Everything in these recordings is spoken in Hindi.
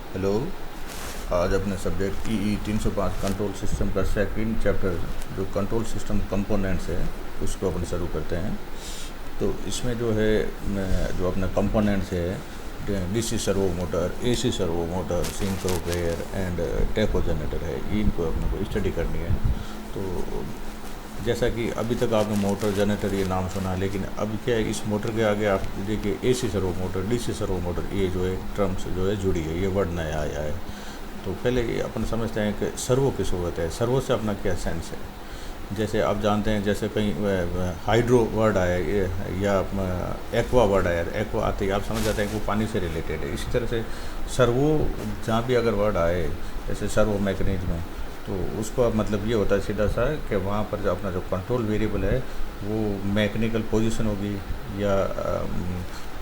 हेलो। आज अपने सब्जेक्ट ई 305 कंट्रोल सिस्टम का सेकंड चैप्टर जो कंट्रोल सिस्टम कंपोनेंट्स है उसको अपन शुरू करते हैं। तो इसमें जो है जो अपने कंपोनेंट्स है DC servo motor, AC servo motor, synchro वेयर एंड टेको जनरेटर है, इनको अपने को स्टडी करनी है। तो जैसा कि अभी तक आपने मोटर जनरेटर ये नाम सुना, लेकिन अभी क्या है, इस मोटर के आगे आप देखिए AC servo motor, DC servo motor, ये जो है टर्म्स जो है जुड़ी है, ये वर्ड नया आया है। तो पहले ये अपन समझते हैं कि सर्वो किस होता है, सर्वो से अपना क्या सेंस है। जैसे आप जानते हैं, जैसे कहीं हाइड्रो वर्ड आया या एक्वा वर्ड आया, एक्वा आते ही आप समझ जाते हैं कि वो पानी से रिलेटेड है। इसी तरह से सर्वो जहाँ भी अगर वर्ड आए, जैसे सर्वो मैकेनिज्म है, तो उसका मतलब ये होता है सीधा सा कि वहाँ पर जो अपना जो कंट्रोल वेरिएबल है वो मैकेनिकल पोजीशन होगी या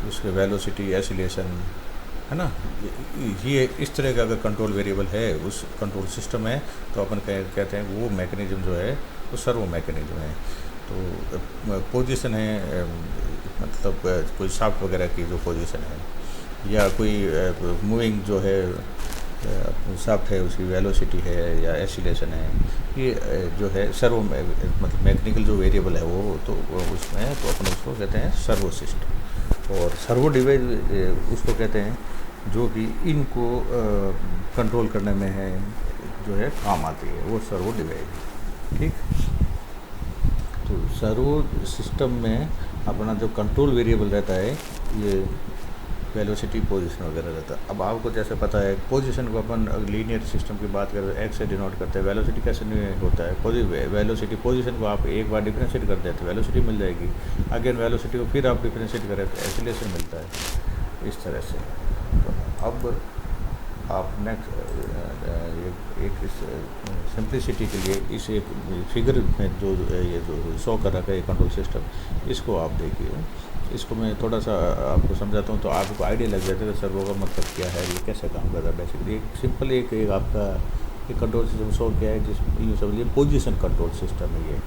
उसके वेलोसिटी, एसिलेशन, है ना। ये इस तरह का अगर कंट्रोल वेरिएबल है उस कंट्रोल सिस्टम में, तो अपन कहते हैं वो मैकेनिज्म जो है वो सर्वो मैकेनिज्म है। तो पोजीशन है, मतलब कोई शाफ्ट वगैरह की जो पोजीशन है या कोई मूविंग जो है शाफ्ट है उसकी वेलोसिटी है या एसिलेशन है, ये जो है सर्वो मतलब मैकेनिकल जो वेरिएबल है वो तो उसमें तो अपन उसको कहते हैं सर्वो सिस्टम। और सर्वो डिवाइस उसको कहते हैं जो कि इनको कंट्रोल करने में है जो है काम आती है, वो सर्वो डिवाइस। ठीक। तो सर्वो सिस्टम में अपना जो कंट्रोल वेरिएबल रहता है ये वेलोसिटी, पोजीशन वगैरह रहता है। अब आपको जैसे पता है पोजीशन को अपन लीनियर सिस्टम की बात करें तो एक्स से डिनोट करते हैं, वेलोसिटी कैसे होता है, वेलोसिटी पोजीशन को आप एक बार डिफ्रेंशिएट कर देते हैं वेलोसिटी मिल जाएगी, अगेन वेलोसिटी को फिर आप डिफ्रेंशिएट करें तो एसिलेशन मिलता है, इस तरह से। तो अब आप नेक्स्ट एक सिंप्लिसिटी के लिए इस एक फिगर में जो ये जो शो कर रखा है कंट्रोल सिस्टम, इसको आप देखिए। इसको मैं थोड़ा सा आपको समझाता हूँ तो आपको आइडिया लग जाता है कि सर्वो का मतलब क्या है, ये कैसे काम करता है। बेसिकली एक सिंपल एक आपका एक कंट्रोल सिस्टम शो क्या है, जिस यूँ समझिए पोजीशन कंट्रोल सिस्टम है ये।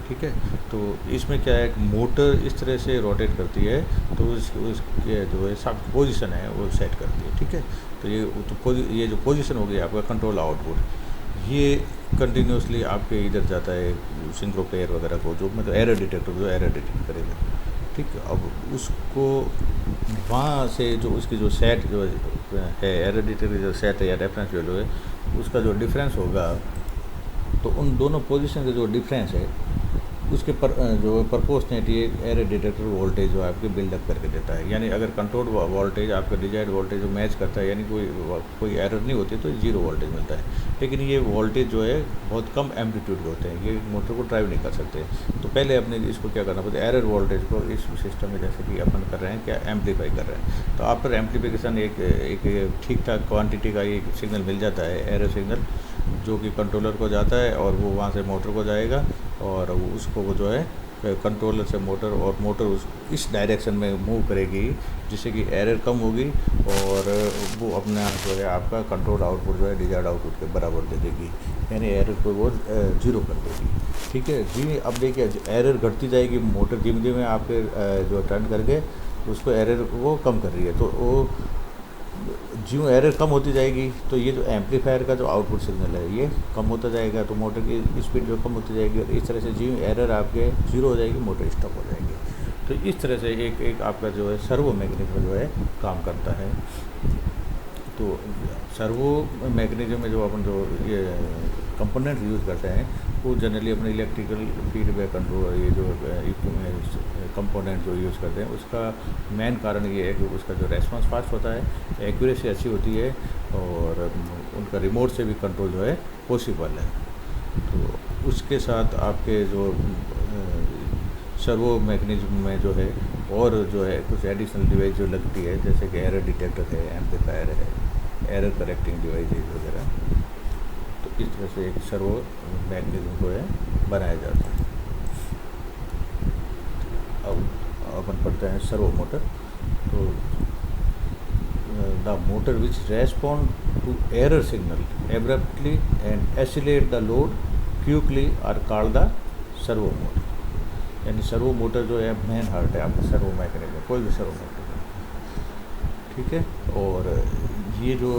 ठीक है। तो इसमें क्या है, मोटर इस तरह से रोटेट करती है तो उसके जो है सब पोजीशन है वो सेट करती है। ठीक है। तो ये जो पोजीशन हो गया आपका कंट्रोल आउटपुट, ये कंटिन्यूसली आपके इधर जाता है सिंक्रो पेयर वगैरह को, जो मतलब एरर डिटेक्टर जो एरर डिटेक्ट करेगा। ठीक है। अब उसको वहाँ से जो उसकी जो सेट जो है एरर डिटेक्टर जो सेट है या रेफरेंस वैल्यू है, उसका जो डिफरेंस होगा, तो उन दोनों पोजीशन का जो डिफरेंस है उसके जो प्रपोर्शनेटली एरर डिटेक्टर वोल्टेज जो आपके बिल्डअप करके देता है। यानी अगर कंट्रोल वोल्टेज आपका डिजायर्ड वोल्टेज जो मैच करता है, यानी कोई एरर नहीं होती तो जीरो वोल्टेज मिलता है। लेकिन ये वोल्टेज जो है बहुत कम एम्पलीट्यूड के होते हैं, ये मोटर को ड्राइव नहीं कर सकते। तो पहले अपने इसको क्या करना पड़ता है, एरर वोल्टेज को इस सिस्टम में जैसे कि अपन कर रहे हैं क्या एम्पलीफाई कर रहे हैं, तो आफ्टर एम्पलीफिकेशन एक ठीक ठाक क्वान्टिटी का एक सिग्नल मिल जाता है, एरर सिग्नल, जो कि कंट्रोलर को जाता है और वो वहाँ से मोटर को जाएगा और उसको वो जो है कंट्रोलर से मोटर, और मोटर इस डायरेक्शन में मूव करेगी जिससे कि एरर कम होगी और वो अपना जो है आपका कंट्रोल आउटपुट जो है डिजायर्ड आउटपुट के बराबर दे देगी, यानी एरर को वो जीरो कर देगी। ठीक है जी। अब देखिए एरर घटती जाएगी, मोटर धीमे धीमे आपके जो टर्न करके उसको एरर वो कम कर रही है, तो वो ज्यों एरर कम होती जाएगी तो ये जो एम्पलीफायर का जो आउटपुट सिग्नल है ये कम होता जाएगा, तो मोटर की स्पीड जो कम होती जाएगी, और इस तरह से ज्यों एरर आपके जीरो हो जाएगी मोटर स्टॉप हो जाएगी। तो इस तरह से एक आपका जो है सर्वो मैकेनिज्म जो है काम करता है। तो सर्वो मैकेनिज्म में जो अपन जो ये कंपोनेंट यूज़ करते हैं वो जनरली अपने इलेक्ट्रिकल फीडबैक कंट्रोल, ये जो कंपोनेंट जो यूज़ करते हैं उसका मेन कारण ये है कि उसका जो रेस्पॉन्स फास्ट होता है, एक्यूरेसी अच्छी होती है, और उनका रिमोट से भी कंट्रोल जो है पॉसिबल है। तो उसके साथ आपके जो सर्वो मैकेनिज्म में जो है और जो है कुछ एडिशनल डिवाइस जो लगती है, जैसे कि एरर डिटेक्टर है, एम्पलीफायर है, एरर करेक्टिंग डिवाइसेज वगैरह। तो इस तरह से एक सर्वो मैकेनिज्म को है बनाया जाता है। अब अपन पढ़ते हैं सर्वो मोटर। तो the motor which respond to error signal abruptly and accelerate the load quickly are called the servo motor. यानी सर्वो मोटर जो है मेन हार्ट है आपका सर्वो मैकेनिज्म, कोई भी सर्वो मोटर। ठीक है। और ये जो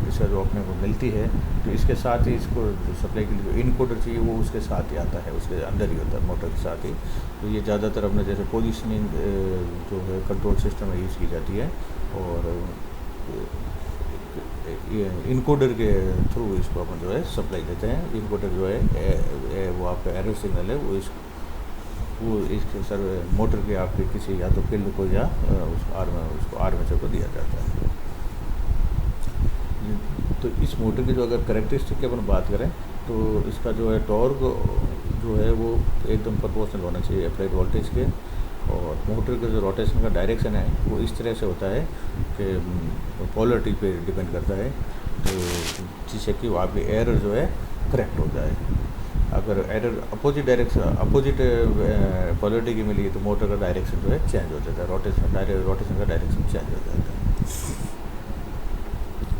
इसका जो अपने को मिलती है, तो इसके साथ ही इसको सप्लाई के लिए जो इनकोडर चाहिए वो उसके साथ ही आता है, उसके अंदर ही होता है मोटर के साथ ही। तो ये ज़्यादातर अपने जैसे पोजीशनिंग जो है कंट्रोल सिस्टम में यूज़ की जाती है, और इनकोडर के थ्रू इसको अपन जो है सप्लाई देते हैं। इनकोडर जो है वो आपका एरर सिग्नल है, वो इसके सर मोटर के आपके किसी या तो फील्ड को या उसको आर्मेचर को दिया जाता है। तो इस मोटर की जो अगर करेक्टरिस्टिक की अपन बात करें तो इसका जो है टॉर्क जो है वो एकदम प्रोपोर्शनल होना चाहिए अप्लाइड वोल्टेज के, और मोटर का जो रोटेशन का डायरेक्शन है वो इस तरह से होता है कि पोलरिटी पे डिपेंड करता है, तो जिससे कि आपकी एरर जो है करेक्ट हो जाए। अगर एरर अपोजिट पोलरिटी की मिली तो मोटर का डायरेक्शन जो है चेंज हो जाता है, रोटेशन का डायरेक्शन चेंज हो जाता है।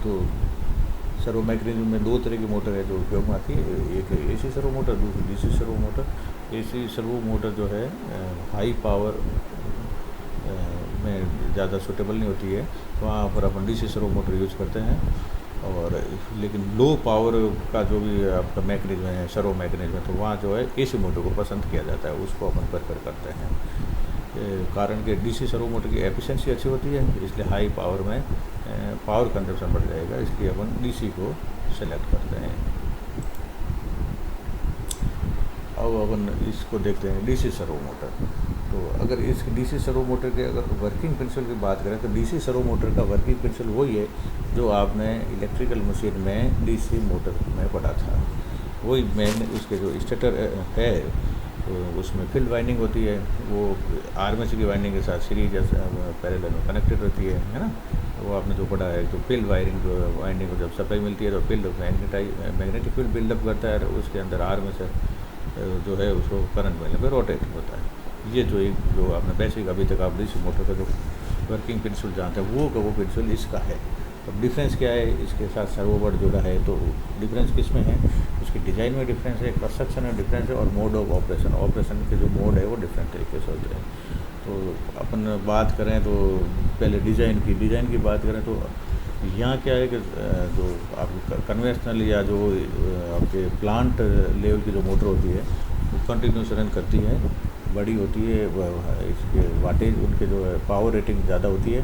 तो सर्वो मैकेनिज्म में दो तरह की मोटर है जो उपयोग में आती है, एक एसी सर्वो मोटर, दूसरी DC servo motor. AC servo motor जो है हाई पावर में ज़्यादा सूटेबल नहीं होती है, वहाँ पर अपन डीसी सर्वो मोटर यूज़ करते हैं। और लेकिन लो पावर का जो भी आपका मैकेनिज्म है, सर्वो मैकेनिज्म है, तो वहाँ जो है एसी मोटर को पसंद किया जाता है, उसको अपन प्रेफर करते हैं। कारण कि डीसी सर्वो मोटर की एफिशिएंसी अच्छी होती है, इसलिए हाई पावर में पावर कंजप्शन बढ़ जाएगा, इसलिए अपन डीसी को सेलेक्ट करते हैं। अब अपन इसको देखते हैं डीसी सर्वो मोटर। तो अगर इस डीसी सर्वो मोटर के अगर वर्किंग प्रिंसिपल की बात करें तो डीसी सर्वो मोटर का वर्किंग प्रिंसिपल वही है जो आपने इलेक्ट्रिकल मशीन में डीसी मोटर में पढ़ा था। वही मेन उसके जो स्टेटर है तो उसमें फील्ड वाइंडिंग होती है, वो आर्मेचर की वाइंडिंग के साथ सीरीज पैरेलल में कनेक्टेड रहती है ना। वो आपने जो पढ़ा है तो फील्ड वायरिंग जो वाइंडिंग को जब सप्लाई मिलती है तो फील्ड मैग्नेटिक फील्ड बिल्डअप करता है, उसके अंदर आर्मेचर जो है उसको करंट मिलने पर रोटेट होता है। ये जो आपने बेसिक अभी तक आप डीसी मोटर का जो वर्किंग प्रिंसिपल जानते हैं वो प्रिंसिपल इसका है। अब डिफरेंस क्या है, इसके साथ सर्वो वर्ड जुड़ा है, तो डिफरेंस किस में है, उसकी डिज़ाइन में डिफरेंस है, कंस्ट्रक्शन में डिफरेंस है, और मोड ऑफ ऑपरेशन के जो मोड है वो डिफरेंट तरीके से होते हैं। तो अपन बात करें तो पहले डिज़ाइन की बात करें तो यहाँ क्या है कि जो आपकी कन्वेंशनल या जो आपके प्लांट लेवल की जो मोटर होती है वो कंटिन्यूस रन करती है, बड़ी होती है, इसके वाटेज उनके जो है पावर रेटिंग ज़्यादा होती है,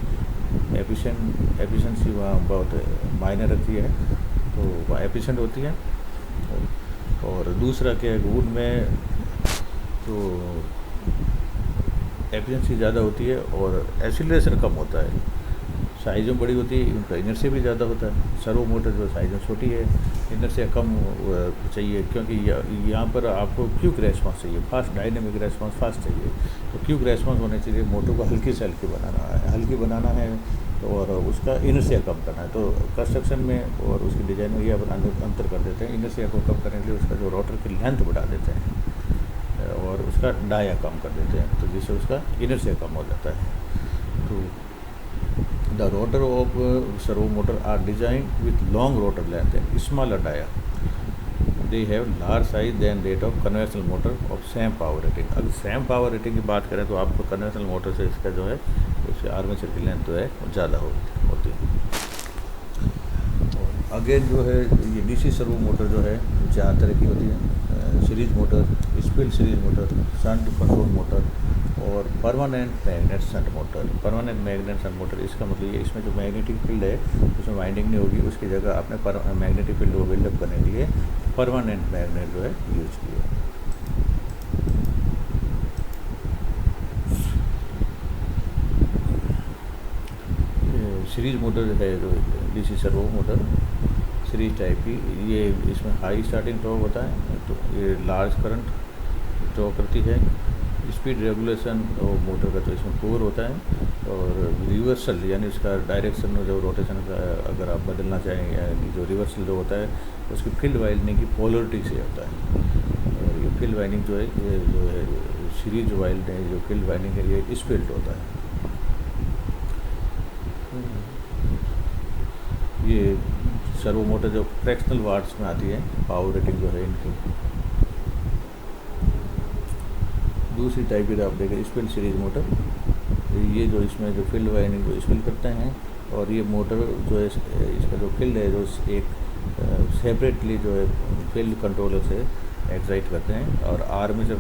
एफिशिएंसी वहाँ बहुत मायने रखती है, तो वह एफिशिएंट होती है। और दूसरा क्या है उनमें जो एफिशिएंसी ज़्यादा होती है और एक्सीलरेशन कम होता है, साइज़ में बड़ी होती है, उनका इनर्शिया भी ज़्यादा होता है। सर्वो मोटर जो साइज़ में छोटी है, इनर्शिया कम चाहिए, क्योंकि यहाँ पर आपको क्विक रेस्पॉन्स चाहिए, फास्ट डायनेमिक रेस्पॉन्स फास्ट चाहिए। तो क्विक रेस्पॉन्स होने चाहिए, मोटर को हल्की से हल्की बनाना है और उसका इनर्शिया कम करना है। तो कंस्ट्रक्शन में और उसकी डिज़ाइन में ये अपन अंतर कर देते हैं, इनर्शिया को कम करने के लिए उसका जो रोटर की लेंथ बढ़ा देते हैं और उसका डाया कम कर देते हैं, तो जिससे उसका इनर्शिया कम हो जाता है। तो The rotor of servo motor are designed with long rotor length and smaller dia. They have large size than that of conventional motor of same power rating. अगर सेम पावर रेटिंग की बात करें तो आपको कन्वेंशनल मोटर से इसका जो है उसके आर्मेचर की लेंथ जो है वो ज़्यादा होती है। और अगेन जो है ये डीसी सर्वो मोटर जो है 4 तरह की होती है, series motor, speed series motor, shunt control motor और permanent magnet shunt motor. Permanent magnet shunt motor इसका मतलब ये इसमें जो मैग्नेटिक फील्ड है उसमें वाइंडिंग नहीं होगी, उसकी जगह आपने मैग्नेटिक फील्ड को बिल्डअप करने के लिए परमानेंट मैग्नेट जो है यूज किया। सीरीज मोटर है जो DC servo motor series type की, ये इसमें हाई स्टार्टिंग टॉर्क होता है, तो ये लार्ज करंट ड्रॉ करती है। स्पीड रेगुलेशन और मोटर का जो इसमें कोर होता है, और रिवर्सल यानी उसका डायरेक्शन में जो रोटेशन का अगर आप बदलना चाहें, यानी जो रिवर्सल जो होता है उसकी फील्ड वाइंडिंग की पोलरिटी से होता है। और ये फील्ड वाइंडिंग जो है ये जो है सीरीज वाइल्ड है, जो फील्ड वाइंडिंग है ये स्पीड होता है। ये सर्वो मोटर जो फ्रैक्शनल वाट्स में आती है, पावर रेटिंग जो है इनकी। दूसरी टाइप की आप देखें स्पिल सीरीज मोटर, ये जो इसमें जो फील्ड वाइंडिंग को स्पिल करते हैं और ये मोटर जो है इसका जो फील्ड है जो एक सेपरेटली जो है फील्ड कंट्रोलर से एक्साइट करते हैं, और आर्मेचर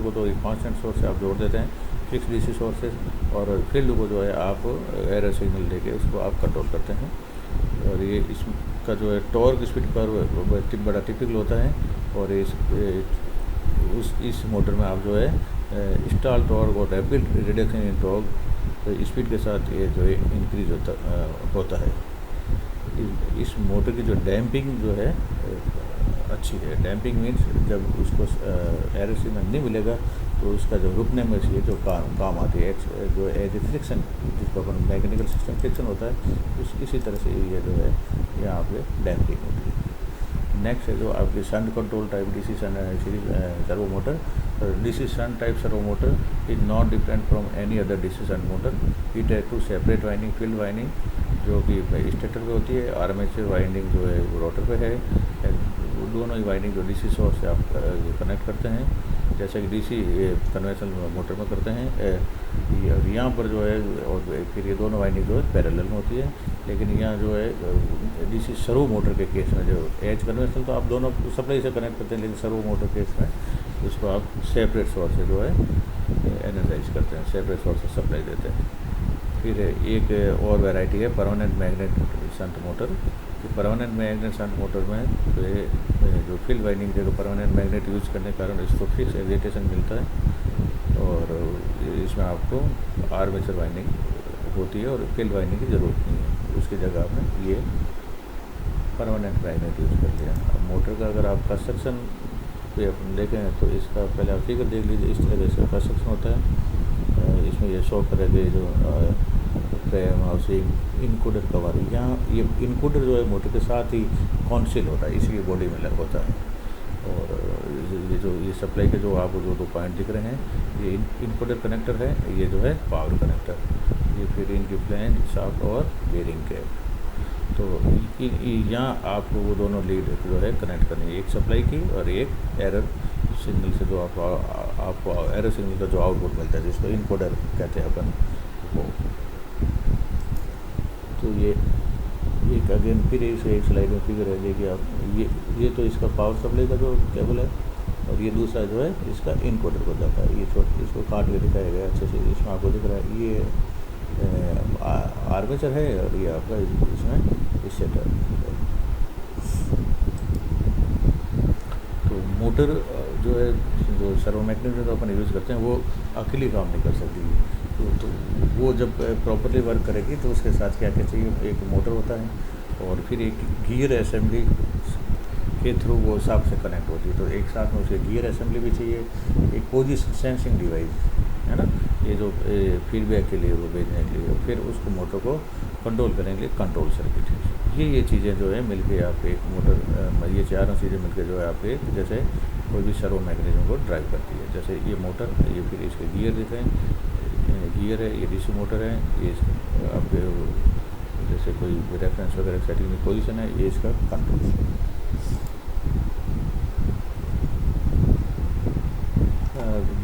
को तो एक कांस्टेंट सोर्स से आप जोड़ देते हैं, फिक्स डीसी सोर्स से, और फील्ड को जो है आप एरर सिग्नल देके उसको आप कंट्रोल करते हैं। और ये इसका जो है टॉर्क स्पीड कर्व बड़ा टिपिकल होता है, और इस मोटर में आप जो है स्टॉल टॉर्क और rapid reduction in torque speed के साथ ये जो है इंक्रीज होता है। इस मोटर की जो डैम्पिंग जो है अच्छी है। डैम्पिंग मीन्स जब उसको एरर सिग्नल नहीं मिलेगा तो उसका जो रुकने में ये जो काम आती है जो एज फ्रिक्शन, जिसको अपन मैकेनिकल सिस्टम फ्रिक्शन होता है, इसी तरह से ये जो है यहाँ पे डैम्पिंग होती है। नेक्स्ट है जो आपकी shunt control type DC series servo motor. DC shunt type servo motor is not different from any other DC shunt motor. It has two separate winding, field winding जो कि स्टेटर पे होती है, आर्मेचर वाइंडिंग जो है वो रोटर पे है। दोनों ही वाइंडिंग जो डीसी सोर्स से आप कनेक्ट करते हैं, जैसे कि डीसी कन्वेंशनल मोटर में करते हैं, यहाँ पर जो है, और फिर ये दोनों वाइंडिंग जो है पैरेलल में होती है। लेकिन यहाँ जो है डीसी सर्वो मोटर के केस में जो एज कन्वेंशनल तो आप दोनों सप्लाई से कनेक्ट करते हैं, लेकिन सर्वो मोटर केस में उसको आप सेपरेट सोर्स से जो है एनर्जाइज करते हैं, सेपरेट सोर्स से सप्लाई देते हैं। फिर एक और वैरायटी है permanent magnet shunt motor. Permanent magnet shunt motor में तो ये जो फील्ड वाइंडिंग जगह परमानेंट मैग्नेट यूज करने के कारण इसको फिक्स एक्साइटेशन मिलता है, और इसमें आपको आर्मेचर वाइंडिंग होती है और फील्ड वाइंडिंग की ज़रूरत नहीं है। उसकी जगह आपने ये परमानेंट मैग्नेट यूज कर लिया। अब मोटर का अगर आप कंस्ट्रक्शन पे अपन देखें तो इसका पहले आप फिगर देख लीजिए, इस तरह इसका कंस्ट्रक्शन होता है। इसमें ये शो करेंगे जो फ्रेम हाउसिंग इनकोडर कवर, यहाँ ये इनकोडर जो है मोटर के साथ ही कॉन्सिल होता है, इसलिए बॉडी में लग होता है। और ये जो ये सप्लाई के जो आपको जो 2 पॉइंट दिख रहे हैं, ये इनकोडर कनेक्टर है, ये जो है पावर कनेक्टर, ये फिर इनकी फ्लैंज शाफ्ट और बेरिंग कैप। तो यहाँ आपको वो दोनों लीड जो है कनेक्ट करनी है, एक सप्लाई की और एक एरर सिग्नल से जो आपको एरर सिग्नल का जो आउटपुट मिलता है, जिसको इनकोडर कहते हैं अपन वो। तो ये एक अगेन फिर इसे एक स्लाइड में फिगर है, देखिए आप ये तो इसका पावर सप्लाई का जो केबल है, और ये दूसरा जो है इसका इनकोडर को जाता है। ये इसको काट के दिखाया गया अच्छे से, इसमें आपको दिख रहा है ये आर्मेचर है, और ये आपका इसमें स्टेटर। तो मोटर जो है जो सर्वो मैग्नेट जो अपन यूज़ करते हैं वो अकेली काम नहीं कर सकती, तो वो जब प्रॉपरली वर्क करेगी तो उसके साथ क्या क्या चाहिए, एक मोटर होता है और फिर एक गियर असेंबली के थ्रू वो साफ से कनेक्ट होती है। तो एक साथ में उसे गियर असेंबली भी चाहिए, एक पोजीशन सेंसिंग डिवाइस है ना, ये जो फीडबैक के लिए वो भेजने के लिए, फिर उसको मोटर को कंट्रोल करने के लिए कंट्रोल सर्किट। ये चीज़ें जो है मिलके आप एक मोटर, ये चारों चीज़ें मिलके जो है आप एक जैसे कोई भी सर्वो मैकेनिज्म को ड्राइव करती है। जैसे ये मोटर, ये फिर इसके गियर दिख रहे हैं, गियर है, ये डीसी मोटर है, ये आपके जैसे कोई रेफरेंस वगैरह सेटिंग में पोजीशन है, ये इसका control.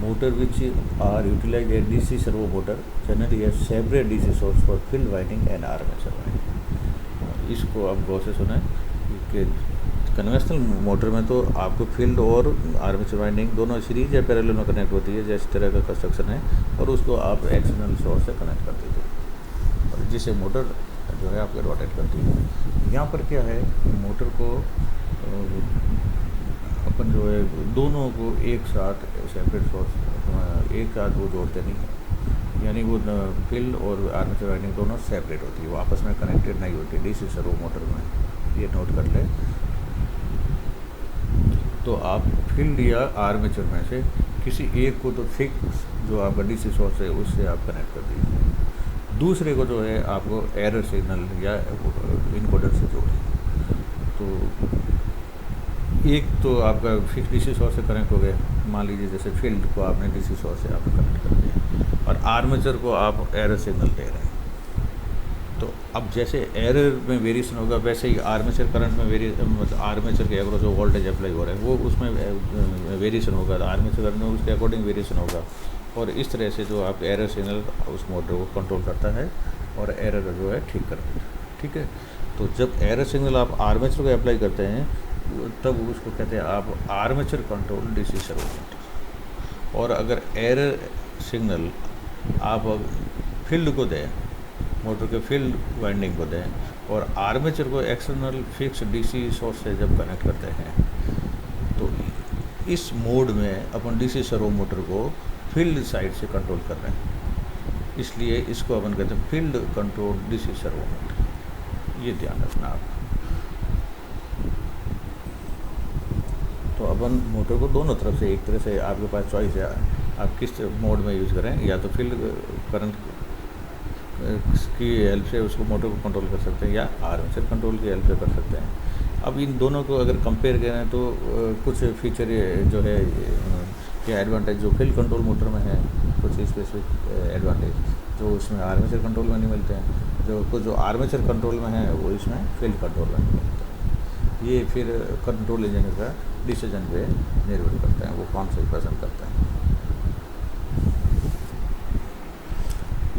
Motor which are utilise a DC servo motor generally have separate DC source for field winding and armature winding. इसको आप गौर से सुना कि कन्वेंशनल मोटर में तो आपको फील्ड और आर्मेचर वाइंडिंग दोनों सीरीज या पैरेलल में कनेक्ट होती है, जैसे तरह का कंस्ट्रक्शन है, और उसको आप एक्सटर्नल सोर्स से कनेक्ट कर दीजिए, और जिसे मोटर जो है आपके रोटेट करती है। यहाँ पर क्या है, मोटर को अपन जो है दोनों को एक साथ सेपरेट सोर्स एक साथ वो जोड़ते नहीं हैं, यानी वो फील्ड और आर्मेचर वाइंडिंग दोनों सेपरेट होती है, वो आपस में कनेक्टेड नहीं होती डीसी सर्वो मोटर में, ये नोट कर ले। तो आप फील्ड या आर्मेचर में से किसी एक को तो फिक्स जो आपका डीसी सोर्स है उससे आप कनेक्ट कर दीजिए, दूसरे को जो है आपको एरर सिग्नल या इनकोडर से जोड़ें। तो एक तो आपका फिक्स डीसी सोर्स से कनेक्ट हो गया, मान लीजिए जैसे फील्ड को आपने डीसी सोर्स से आप कनेक्ट कर दिया, और आर्मेचर को आप एरर सिग्नल दे रहे हैं। तो अब जैसे एरर में वेरिएशन होगा, वैसे ही आर्मेचर करंट में मतलब आर्मेचर के अक्रॉस जो वोल्टेज अप्लाई हो रहा है वो उसमें वेरिएशन होगा, आर्मेचर करंट में उसके अकॉर्डिंग वेरिएशन होगा। और इस तरह से जो आप एरर सिग्नल उस मोटर को कंट्रोल करता है और एरर जो है ठीक कर देता है। ठीक है, तो जब एरर सिग्नल आप आर्मेचर को अप्लाई करते हैं तब उसको कहते हैं आप armature control DC servo motor. और अगर एरर सिग्नल आप फील्ड को दें, मोटर के फील्ड वाइंडिंग को दें, और आर्मेचर को एक्सटर्नल फिक्स डीसी सोर्स से जब कनेक्ट करते हैं तो इस मोड में अपन डीसी सर्वो मोटर को फील्ड साइड से कंट्रोल कर रहे हैं, इसलिए इसको अपन कहते हैं field control DC servo motor. ये ध्यान रखना आप। तो अपन मोटर को दोनों तरफ से, एक तरह से आपके पास चॉइस है आप किस मोड में यूज़ करें, या तो फील्ड करंट की हेल्प से उसको मोटर को कंट्रोल कर सकते हैं या आर्मेचर कंट्रोल की हेल्प से कर सकते हैं। अब इन दोनों को अगर कंपेयर करें तो कुछ फीचर जो है या एडवांटेज जो फील्ड कंट्रोल मोटर में है, कुछ स्पेसिफिक एडवांटेज जो उसमें आर्मेचर कंट्रोल में नहीं मिलते हैं, जो आर्मेचर कंट्रोल में है वो इसमें फील्ड कंट्रोल में नहीं मिलते हैं। ये फिर कंट्रोल इंजीनियर का डिसीजन पे निर्भर करता है, वो कौन से पसंद करता है।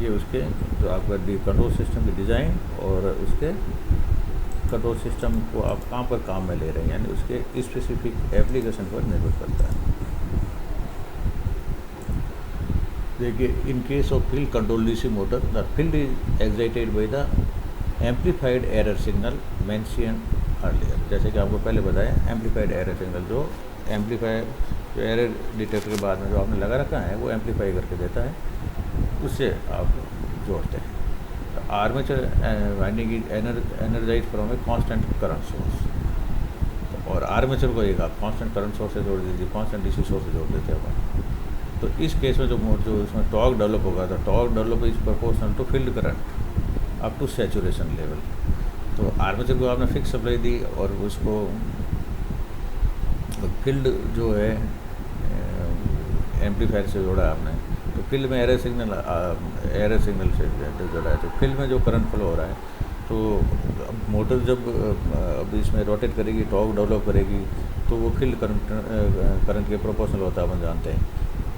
ये उसके जो आपका कंट्रोल सिस्टम की डिज़ाइन और उसके कंट्रोल सिस्टम को आप कहाँ पर काम में ले रहे हैं, यानी उसके स्पेसिफिक एप्लीकेशन पर निर्भर करता है। देखिए, in case of field control DC motor the field is excited by the amplified error signal mention earlier. जैसे कि आपको पहले बताया, एम्पलीफाइड एरर सिग्नल जो एम्पलीफायर जो एरर डिटेक्टर के बाद में जो आपने लगा रखा है वो एम्पलीफाई करके देता है, उससे आप जोड़ते हैं। तो armature winding is energise from a constant current source, और आर्मेचर को एक आप कांस्टेंट करंट सोर्स से जोड़ दीजिए, कांस्टेंट डीसी सोर्स से जोड़ देते हैं। तो इस केस में जो इसमें टॉर्क डेवलप होगा, तो torque develop is proportional to field current up to saturation level. तो आर्मेचर को आपने फिक्स सप्लाई दी और उसको फील्ड जो है एम्पलीफायर से जोड़ा आपने, तो फील्ड में एरर सिग्नल से जोड़ा है, तो फील्ड में जो करंट फ्लो हो रहा है, तो मोटर जब अब इसमें रोटेट करेगी, टॉर्क डेवलप करेगी, तो वो फील्ड करंट के प्रोपोर्शनल होता है, अपन जानते हैं।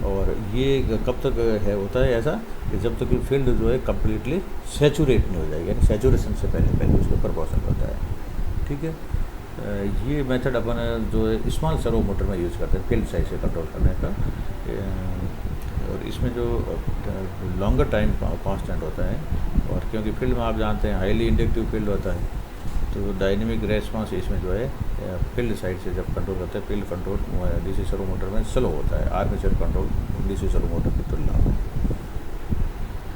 और ये कब तक है होता है ऐसा कि जब तक फील्ड जो है कम्प्लीटली सैचुरेट नहीं हो जाएगी, यानी सैचुरेशन से पहले उसके प्रोपोर्शनल होता है। ठीक है, ये मेथड अपन जो है स्मॉल सर्वो मोटर में यूज़ करते हैं फील्ड साइज से कंट्रोल करने का। और इसमें जो लॉन्गर टाइम कांस्टेंट होता है, और क्योंकि फील्ड में आप जानते हैं हाईली इंडक्टिव फील्ड होता है, तो डायनेमिक रेस्पॉन्स इसमें जो है फील्ड साइड से जब कंट्रोल करते हैं, field control DC servo motor में स्लो होता है armature control DC servo motor की तुलना में।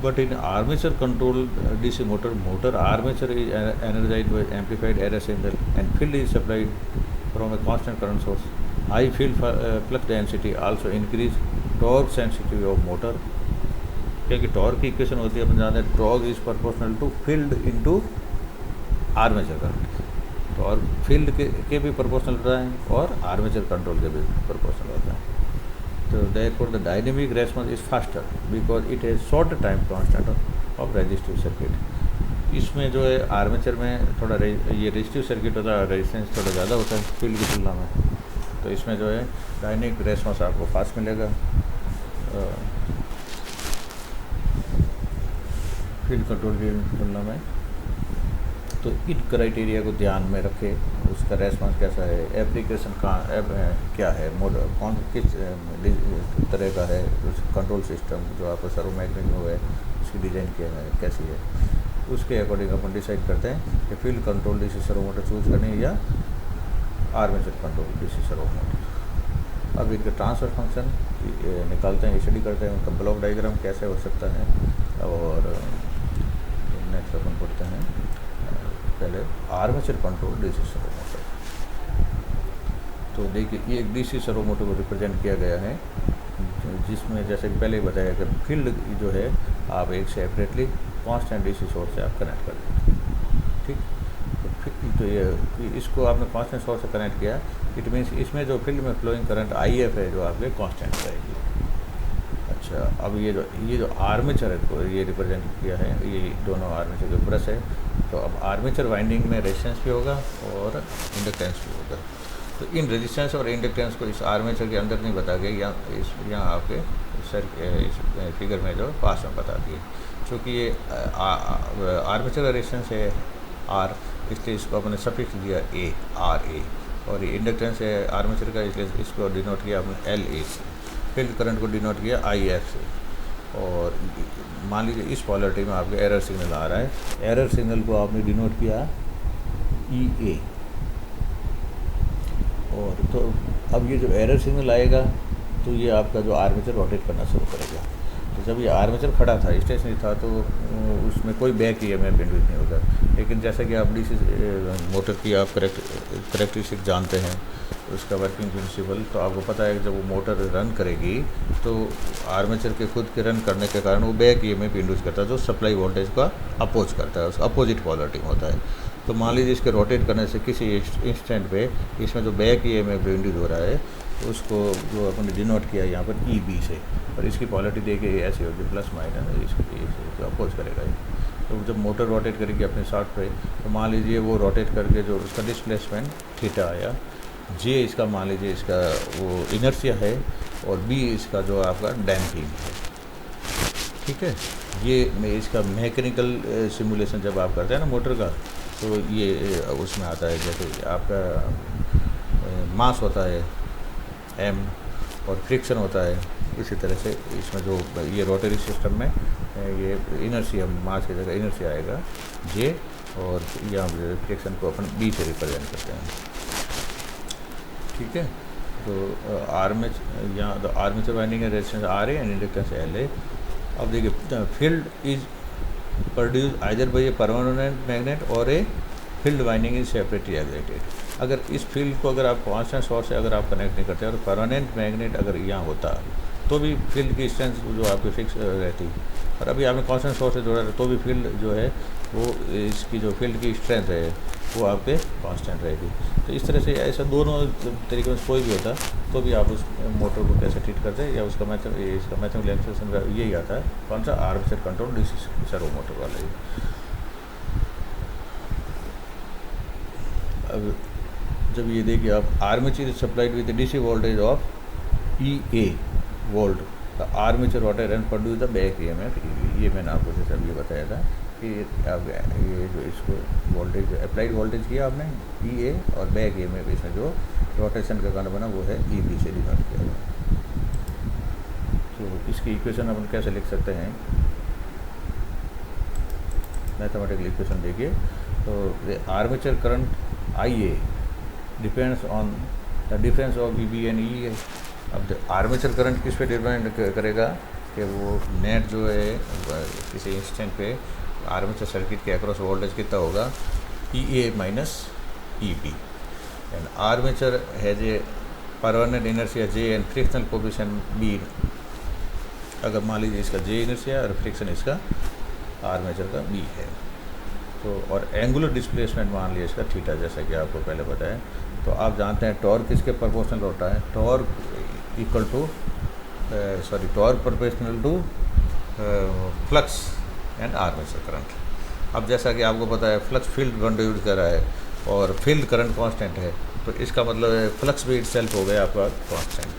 But in armature control DC motor armature is energised by amplified error signal and field is supplied from a constant current source. High field flux density also increase torque sensitivity of motor, क्योंकि टॉर्क की इक्वेशन होती है अपन जानते हैं, torque is proportional to field into armature current. तो और फील्ड के भी प्रोपोर्शनल होता है और आर्मेचर कंट्रोल के भी प्रोपोर्शनल होता है। तो therefore the dynamic response is faster because it has shorter time constant of resistive circuit। इसमें जो है आर्मेचर में थोड़ा ये रेजिस्टिव सर्किट होता है, रेजिस्टेंस थोड़ा ज़्यादा होता है फील्ड की तुलना में, तो इसमें जो है डायनेमिक रेस्पॉन्स आपको फास्ट मिलेगा फील्ड कंट्रोल की तुलना में। तो इन क्राइटेरिया को ध्यान में रखें, उसका रेस्पॉन्स कैसा है, एप्लीकेशन क्या है, मॉडल किस तरह का है, उस कंट्रोल सिस्टम जो आपको सर्वो मैग्नेट में है उसकी डिज़ाइन क्या है, कैसी है, उसके अकॉर्डिंग अपन डिसाइड करते हैं कि field control DC servo motor choose करनी है या armature control DC servo motor. अब इनके ट्रांसफर फंक्शन निकालते हैं, स्टडी करते हैं, उनका ब्लॉक डायग्राम कैसे हो सकता है। और नेक्स्ट अपन पढ़ते हैं पहले armature control DC servo motor. तो देखिए, ये एक डीसी सर्वो मोटर को रिप्रेजेंट किया गया है, जिसमें जैसे कि पहले ही बताया कि फील्ड जो है आप एक सेपरेटली कांस्टेंट डीसी सोर्स से आप कनेक्ट कर देते हैं। ठीक, तो ये इसको आपने कांस्टेंट सोर्स से कनेक्ट किया, इट मीन्स इसमें जो फील्ड में फ्लोइंग करंट IF है जो आपके कांस्टेंट रहेगी। अच्छा, अब ये जो आर्मेचर है तो ये रिप्रेजेंट किया है, ये दोनों आर्मेचर के ब्रश है। तो अब आर्मेचर वाइंडिंग में रेजिस्टेंस भी होगा और इंडक्टेंस भी होगा। तो इन रेजिस्टेंस और इंडक्टेंस को इस आर्मेचर के अंदर नहीं बता गया, यहाँ आपके सर इस फिगर में जो पास में बताती है। चूँकि ये आर्मेचर का रेजिस्टेंस है आर, इसलिए इसको अपने सफिक्स दिया ए, आर ए, और ये इंडक्टेंस है आर्मेचर का, इसलिए इसको डिनोट किया आपने एल ए से। फील्ड करंट को डिनोट किया आई एफ से। और मान लीजिए इस पॉलरिटी में आपके एरर सिग्नल आ रहा है, एरर सिग्नल को आपने डिनोट किया ई ए। और तो अब ये जो एरर सिग्नल आएगा तो ये आपका जो आर्मेचर रोटेट करना शुरू करेगा। तो जब ये आर्मेचर खड़ा था, स्टेशनरी था, तो उसमें कोई बैक ईएमएफ इंड्यूस नहीं होगा। लेकिन जैसा कि आप डीसी मोटर की आप करेक्टरिस्टिक जानते हैं, उसका वर्किंग प्रिंसिपल, तो आपको पता है कि जब वो मोटर रन करेगी तो आर्मेचर के खुद के रन करने के कारण वो बैक ईएमएफ इंड्यूस करता है, जो सप्लाई वोल्टेज का अपोज करता है, उसका अपोजिट पोलरिटी में होता है। तो मान लीजिए इसके रोटेट करने से किसी इंस्टेंट पे इसमें जो बैक ईएमएफ इंड्यूस हो रहा है उसको जो अपन ने डिनोट किया यहाँ पर ई बी से, और इसकी पॉलरिटी देखिए ऐसी होगी प्लस माइनस, इसको अपोज करेगा ये। तो जब मोटर रोटेट करेगी अपने शाफ्ट पे, तो मान लीजिए वो रोटेट करके जो उसका डिस्प्लेसमेंट थीटा आया, जे इसका मान लीजिए इसका वो इनर्शिया है, और बी इसका जो आपका डैम्पिंग है। ठीक है, ये इसका मैकेनिकल सिमुलेशन जब आप करते हैं ना मोटर का, तो ये उसमें आता है, जैसे आपका मास होता है एम और फ्रिक्शन होता है, इसी तरह से इसमें जो ये रोटरी सिस्टम में ये इनर्शिया, मास की जगह इनर्शिया आएगा जे, और यहाँ फ्रिक्शन को अपन बी से रिप्रेजेंट करते हैं। ठीक है, तो आर्मेचर वाइंडिंग का resistance R A and inductance L A. अब देखिए field is produce either by a permanent magnet और a field winding is separately excited. अगर इस फील्ड को अगर आप कांस्टेंट सोर्स से अगर आप कनेक्ट नहीं करते और परमानेंट मैग्नेट अगर यहाँ होता तो भी फील्ड की स्ट्रेंथ जो आपकी फिक्स रहती, और अभी आपने कांस्टेंट सोर्स से जोड़ा तो भी फील्ड जो है वो इसकी जो फील्ड की स्ट्रेंथ है वो आपके कांस्टेंट रहेगी। तो इस तरह से ऐसा दोनों तरीके में कोई भी होता तो भी आप उस मोटर को कैसे ट्रीट करते हैं, या उसका इसका मैथमेटिकल एक्सप्रेशन यही आता है, कौन सा armature control DC servo motor वाला ही। अब जब ये देखिए आप armature supplied with DC voltage of E A volt, armature rotor and produce the back EMF. ये मैंने आपको जैसे अभी बताया था कि अब ये जो इसको वोल्टेज अप्लाइड वोल्टेज किया आपने ई ए, और बैक ईएमएफ इसमें जो रोटेशन का कारण बना वो है ई बी से डिनोट किया गया। तो इसकी इक्वेशन अपन कैसे लिख सकते हैं, मैथमेटिकल इक्वेशन देखिए। तो armature current I A depends on the difference of E B and E A. अब आर्मेचर करंट किस पे डिपेंड करेगा कि वो नेट जो है किसी इंस्टेंट पे आर्मेचर सर्किट के अक्रॉस वोल्टेज कितना होगा, E A minus E B. And armature has a permanent inertia J and frictional coefficient B. अगर मान लीजिए इसका जे इनर्शिया और फ्रिक्शन इसका आर्मेचर का बी है, तो और एंगुलर डिस्प्लेसमेंट मान लीजिए इसका थीटा, जैसा कि आपको पहले बताया। तो आप जानते हैं टॉर्क किसके प्रोपोर्शनल होता है, torque equal to torque proportional to flux and armature current. अब जैसा कि आपको पता है फ्लक्स फील्ड कंट्रीब्यूट कर रहा है और फील्ड करंट कांस्टेंट है, तो इसका मतलब है फ्लक्स भी इटसेल्फ हो गया आपका कांस्टेंट।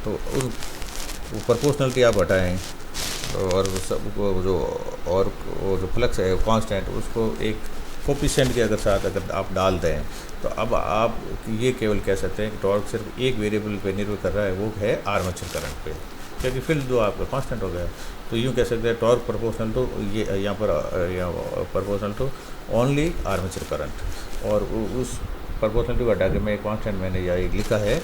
तो वो प्रोपोर्शनलिटी आप हटाएँ और वो जो फ्लक्स है कांस्टेंट, उसको एक कोफिशिएंट के अगर साथ अगर आप डाल दें, तो अब आप ये केवल कह सकते हैं कि टॉर्क सिर्फ एक वेरिएबल पे निर्भर कर रहा है, वो है आर्मेचर करंट पे, क्योंकि फील्ड जो आपका कांस्टेंट हो गया। तो यूँ कह सकते हैं टॉर्क प्रोपोर्शनल टू ये यहाँ पर proportional to only armature current. और उस प्रोपोर्शनल टू हटा के मैं कांस्टेंट मैंने यहाँ लिखा है,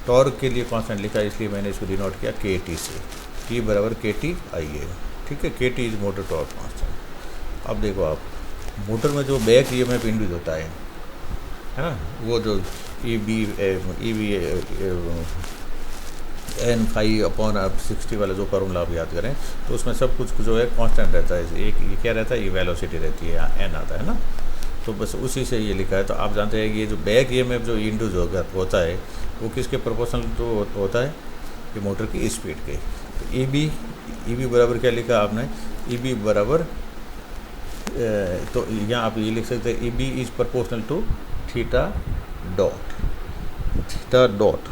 टॉर्क के लिए कांस्टेंट लिखा है, इसलिए मैंने इसको डिनोट किया के टी से, टी बराबर के टी आई ए। ठीक है, के T is motor torque constant. अब देखो आप मोटर में जो बैक ईएमएफ इंड्यूस होता है ना, वो जो E B N phi upon 60 वाला जो फॉर्मूला आप याद करें, तो उसमें सब कुछ जो है कांस्टेंट रहता है। एक ये क्या रहता है, ये वेलोसिटी रहती है, एन आता है ना, तो बस उसी से ये लिखा है। तो आप जानते हैं कि ये जो बैक ईएमएफ जो इंड्यूस होता है वो किसके प्रोपोर्शनल जो होता है, कि मोटर की स्पीड के। तो ई बी बराबर क्या लिखा आपने, ई बी बराबर तो यहाँ आप ये लिख सकते हैं, E B is proportional to theta dot.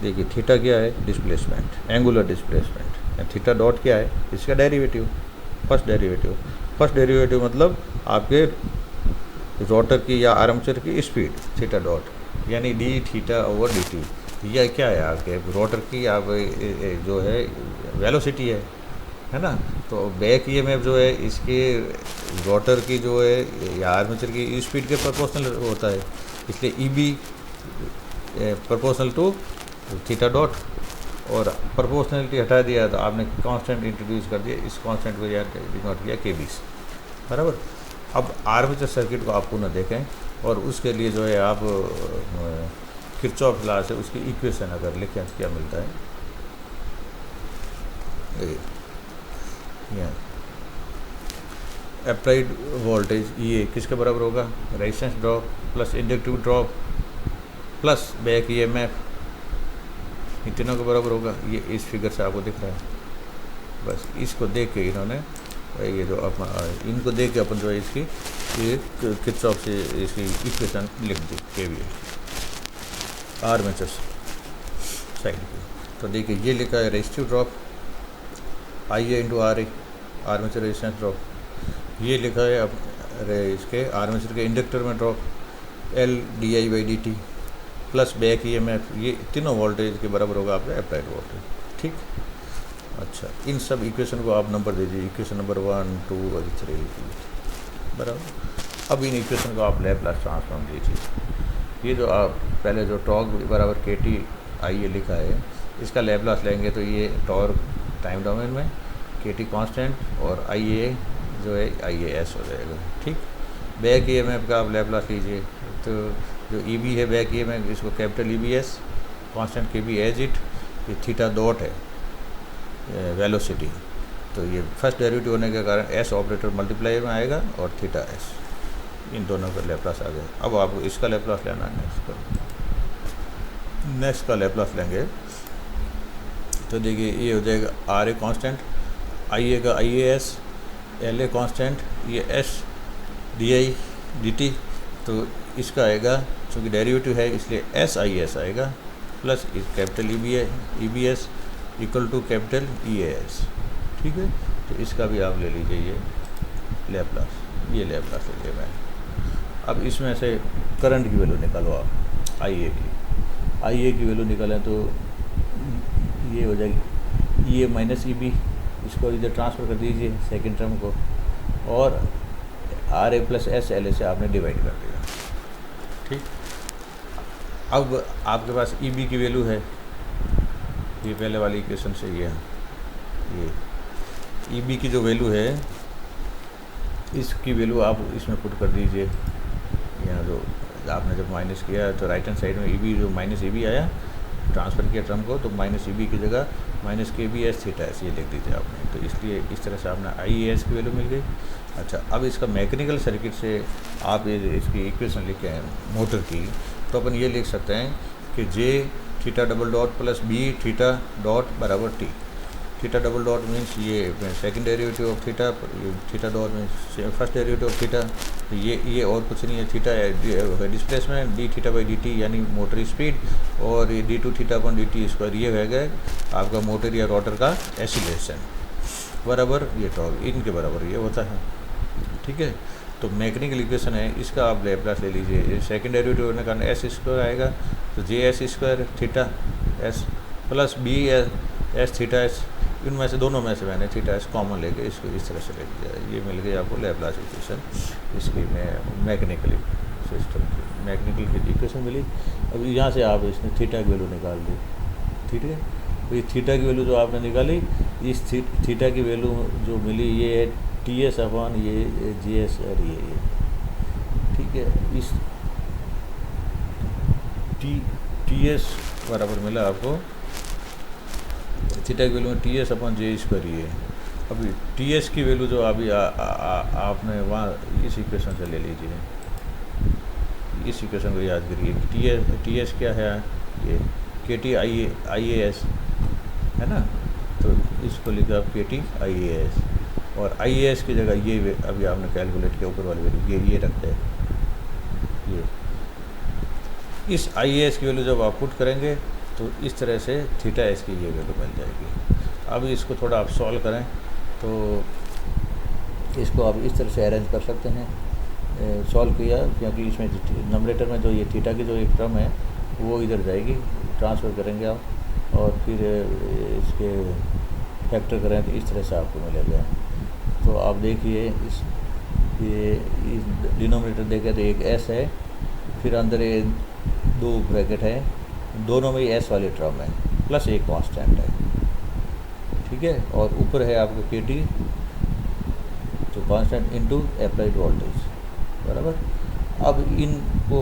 देखिए थीटा क्या है, displacement, angular displacement. Theta dot क्या है, इसका डेरिवेटिव, फर्स्ट डेरिवेटिव मतलब आपके रोटर की या आर्मेचर की स्पीड थीटा डॉट, यानी D theta over D T. यह क्या है आपके रोटर की आप जो है वेलोसिटी है ना। तो बैक ईएमएफ जो है इसके रोटर की जो है या आर्मेचर की स्पीड के प्रोपोर्शनल होता है, इसलिए E B proportional to theta dot. और प्रोपोर्शनलिटी हटा दिया तो आपने कांस्टेंट इंट्रोड्यूस कर दिया, इस कांस्टेंट को यार डिनोट किया के बी से, बराबर। अब आर्मेचर सर्किट को आप पुनः देखें और उसके लिए जो है आप किरचॉफ लॉ से उसकी इक्वेशन अगर लिखें तो क्या मिलता है, अप्लाइड वोल्टेज ये किसके बराबर होगा, resistance drop plus inductive drop plus back EMF, इन तीनों के बराबर होगा। ये इस फिगर से आपको दिख रहा है। बस इसको देख के इन्होंने ये जो अपन इनको देख के अपन जो है इसकी ये किरचॉफ से इसकी इक्वेशन लिख दी के वी आर्मेचर साइड की। तो देखिए ये लिखा है resistive drop I A into R A, armature resistance drop. ये लिखा है अब इसके आर्मेचर के इंडक्टर में drop L D I by D T plus back E M F, ये तीनों वोल्टेज के बराबर होगा आपका अप्लाइड वोल्टेज, ठीक। अच्छा, इन सब इक्वेशन को आप नंबर दीजिए, इक्वेशन नंबर 1 2 और 3, बराबर। अब इन इक्वेशन को आप लैप्लास ट्रांसफॉर्म दीजिए। ये जो आप पहले जो टॉर्क बराबर के टी आई ए लिखा है, इसका लैप्लास लेंगे तो ये टॉर्क टाइम डोमेन में के टी कॉन्स्टेंट और आई ए जो है आई ए एस हो जाएगा, ठीक। बैक ई एम एफ का आप लैप्लास लीजिए तो जो ई बी है बैक ई एम एफ, इसको capital E B S constant K B as it, ये थीटा डॉट है वेलोसिटी, तो ये फर्स्ट डेरिवेटिव होने के कारण एस ऑपरेटर मल्टीप्लाई में आएगा और थीटा एस, इन दोनों का लैप्लास आ गया। अब आपको इसका लैप्लास लेना है, नेक्स्ट का लैप्लास लेंगे तो देखिए ये हो जाएगा R a constant, I A का I A S, L A constant, ये S D I D T, तो इसका आएगा चूँकि डेरिवेटिव है इसलिए एस आई एस आएगा plus capital E B S equal to capital E A S, ठीक है। तो इसका भी आप ले लीजिए ये लैप्लास, ये लैप्लास ले लिया मैंने। अब इसमें से करंट की वैल्यू निकालो आप आई ए की वैल्यू निकालें तो ये हो जाएगी ये माइनस ई बी, इसको इधर ट्रांसफ़र कर दीजिए सेकेंड टर्म को, और R A plus S L A से आपने डिवाइड कर दिया, ठीक। अब आपके पास ई बी की वैल्यू है, ये पहले वाली इक्वेशन से ये ई बी की जो वैल्यू है इसकी वैल्यू आप इसमें पुट कर दीजिए। यहाँ जो आपने जब माइनस किया तो राइट हैंड साइड में ई बी जो माइनस ई बी आया, ट्रांसफ़र किया टर्म को, तो माइनस ई बी की जगह माइनस के बी एस थीटा एस ये लिख दीजिए आपने। तो इसलिए इस तरह से आपने आई ए एस की वैल्यू मिल गई। अच्छा, अब इसका मैकेनिकल सर्किट से आप ये इसकी इक्वेशन लिखे हैं मोटर की, तो अपन ये लिख सकते हैं कि J theta double dot plus B theta dot बराबर T. Theta double dot means ये second derivative of theta, theta dot means first derivative of theta, ये और कुछ नहीं है, theta displacement D theta by D T यानी मोटर स्पीड, और ये D two theta upon D T square ये हो गया आपका मोटर या रोटर का एक्सीलरेशन बराबर ये टॉर्क, इनके बराबर ये होता है, ठीक है। तो मैकेनिकल इक्वेशन है, इसका आप लैप्लास ले लीजिए। सेकंड डेरिवेटिव होने के कारण एस स्क्वायर आएगा, तो J S square theta S plus B S theta S, इनमें से दोनों में से मैंने थीटा एस कॉमन लेके इसको इस तरह से ले लिया। ये मिल गई आपको लैप्लास इक्वेशन इसकी मैकेनिकल सिस्टम की, मैकेनिकल की इक्वेशन मिली। अब यहाँ से आप इसने थीटा की वैल्यू निकाल दी, ठीक है। तो ये थीटा की वैल्यू जो आपने निकाली, इस थीटा की वैल्यू जो मिली ये है टी एस अपॉन ये जी एस और ये, ठीक है। इस टी एस बराबर मिला आपको थीटा की वैल्यू में T S upon J square ये। अभी टी एस की वैल्यू जो अभी आपने वहाँ इस इक्वेशन से ले लीजिए, इस इक्वेशन को याद करिए। टी एस क्या है, ये के टी आई ए एस है ना, तो इसको लिखा के टी आई ए एस, और आई ए एस की जगह ये अभी आपने कैलकुलेट किया ऊपर वाली वैल्यू ये रखते हैं। ये इस आई ए एस की वैल्यू जब आप पुट करेंगे तो इस तरह से थीटा एस की ये वैल्यू मिल जाएगी। अब इसको थोड़ा आप सॉल्व करें तो इसको आप इस तरह से अरेंज कर सकते हैं। सॉल्व किया, क्योंकि इसमें नंबरेटर में जो ये थीटा की जो एक टर्म है वो इधर जाएगी, ट्रांसफ़र करेंगे आप और फिर इसके फैक्टर करें तो इस तरह से आपको मिलेगा। तो आप देखिए ये डिनोमिनेटर देखें तो एक एस है, फिर अंदर ये 2 ब्रैकेट है, दोनों में एस वाली टर्म है प्लस एक कांस्टेंट है, ठीक है। और ऊपर है आपका के टी तो कांस्टेंट इनटू अप्लाइड वोल्टेज, बराबर। अब इनको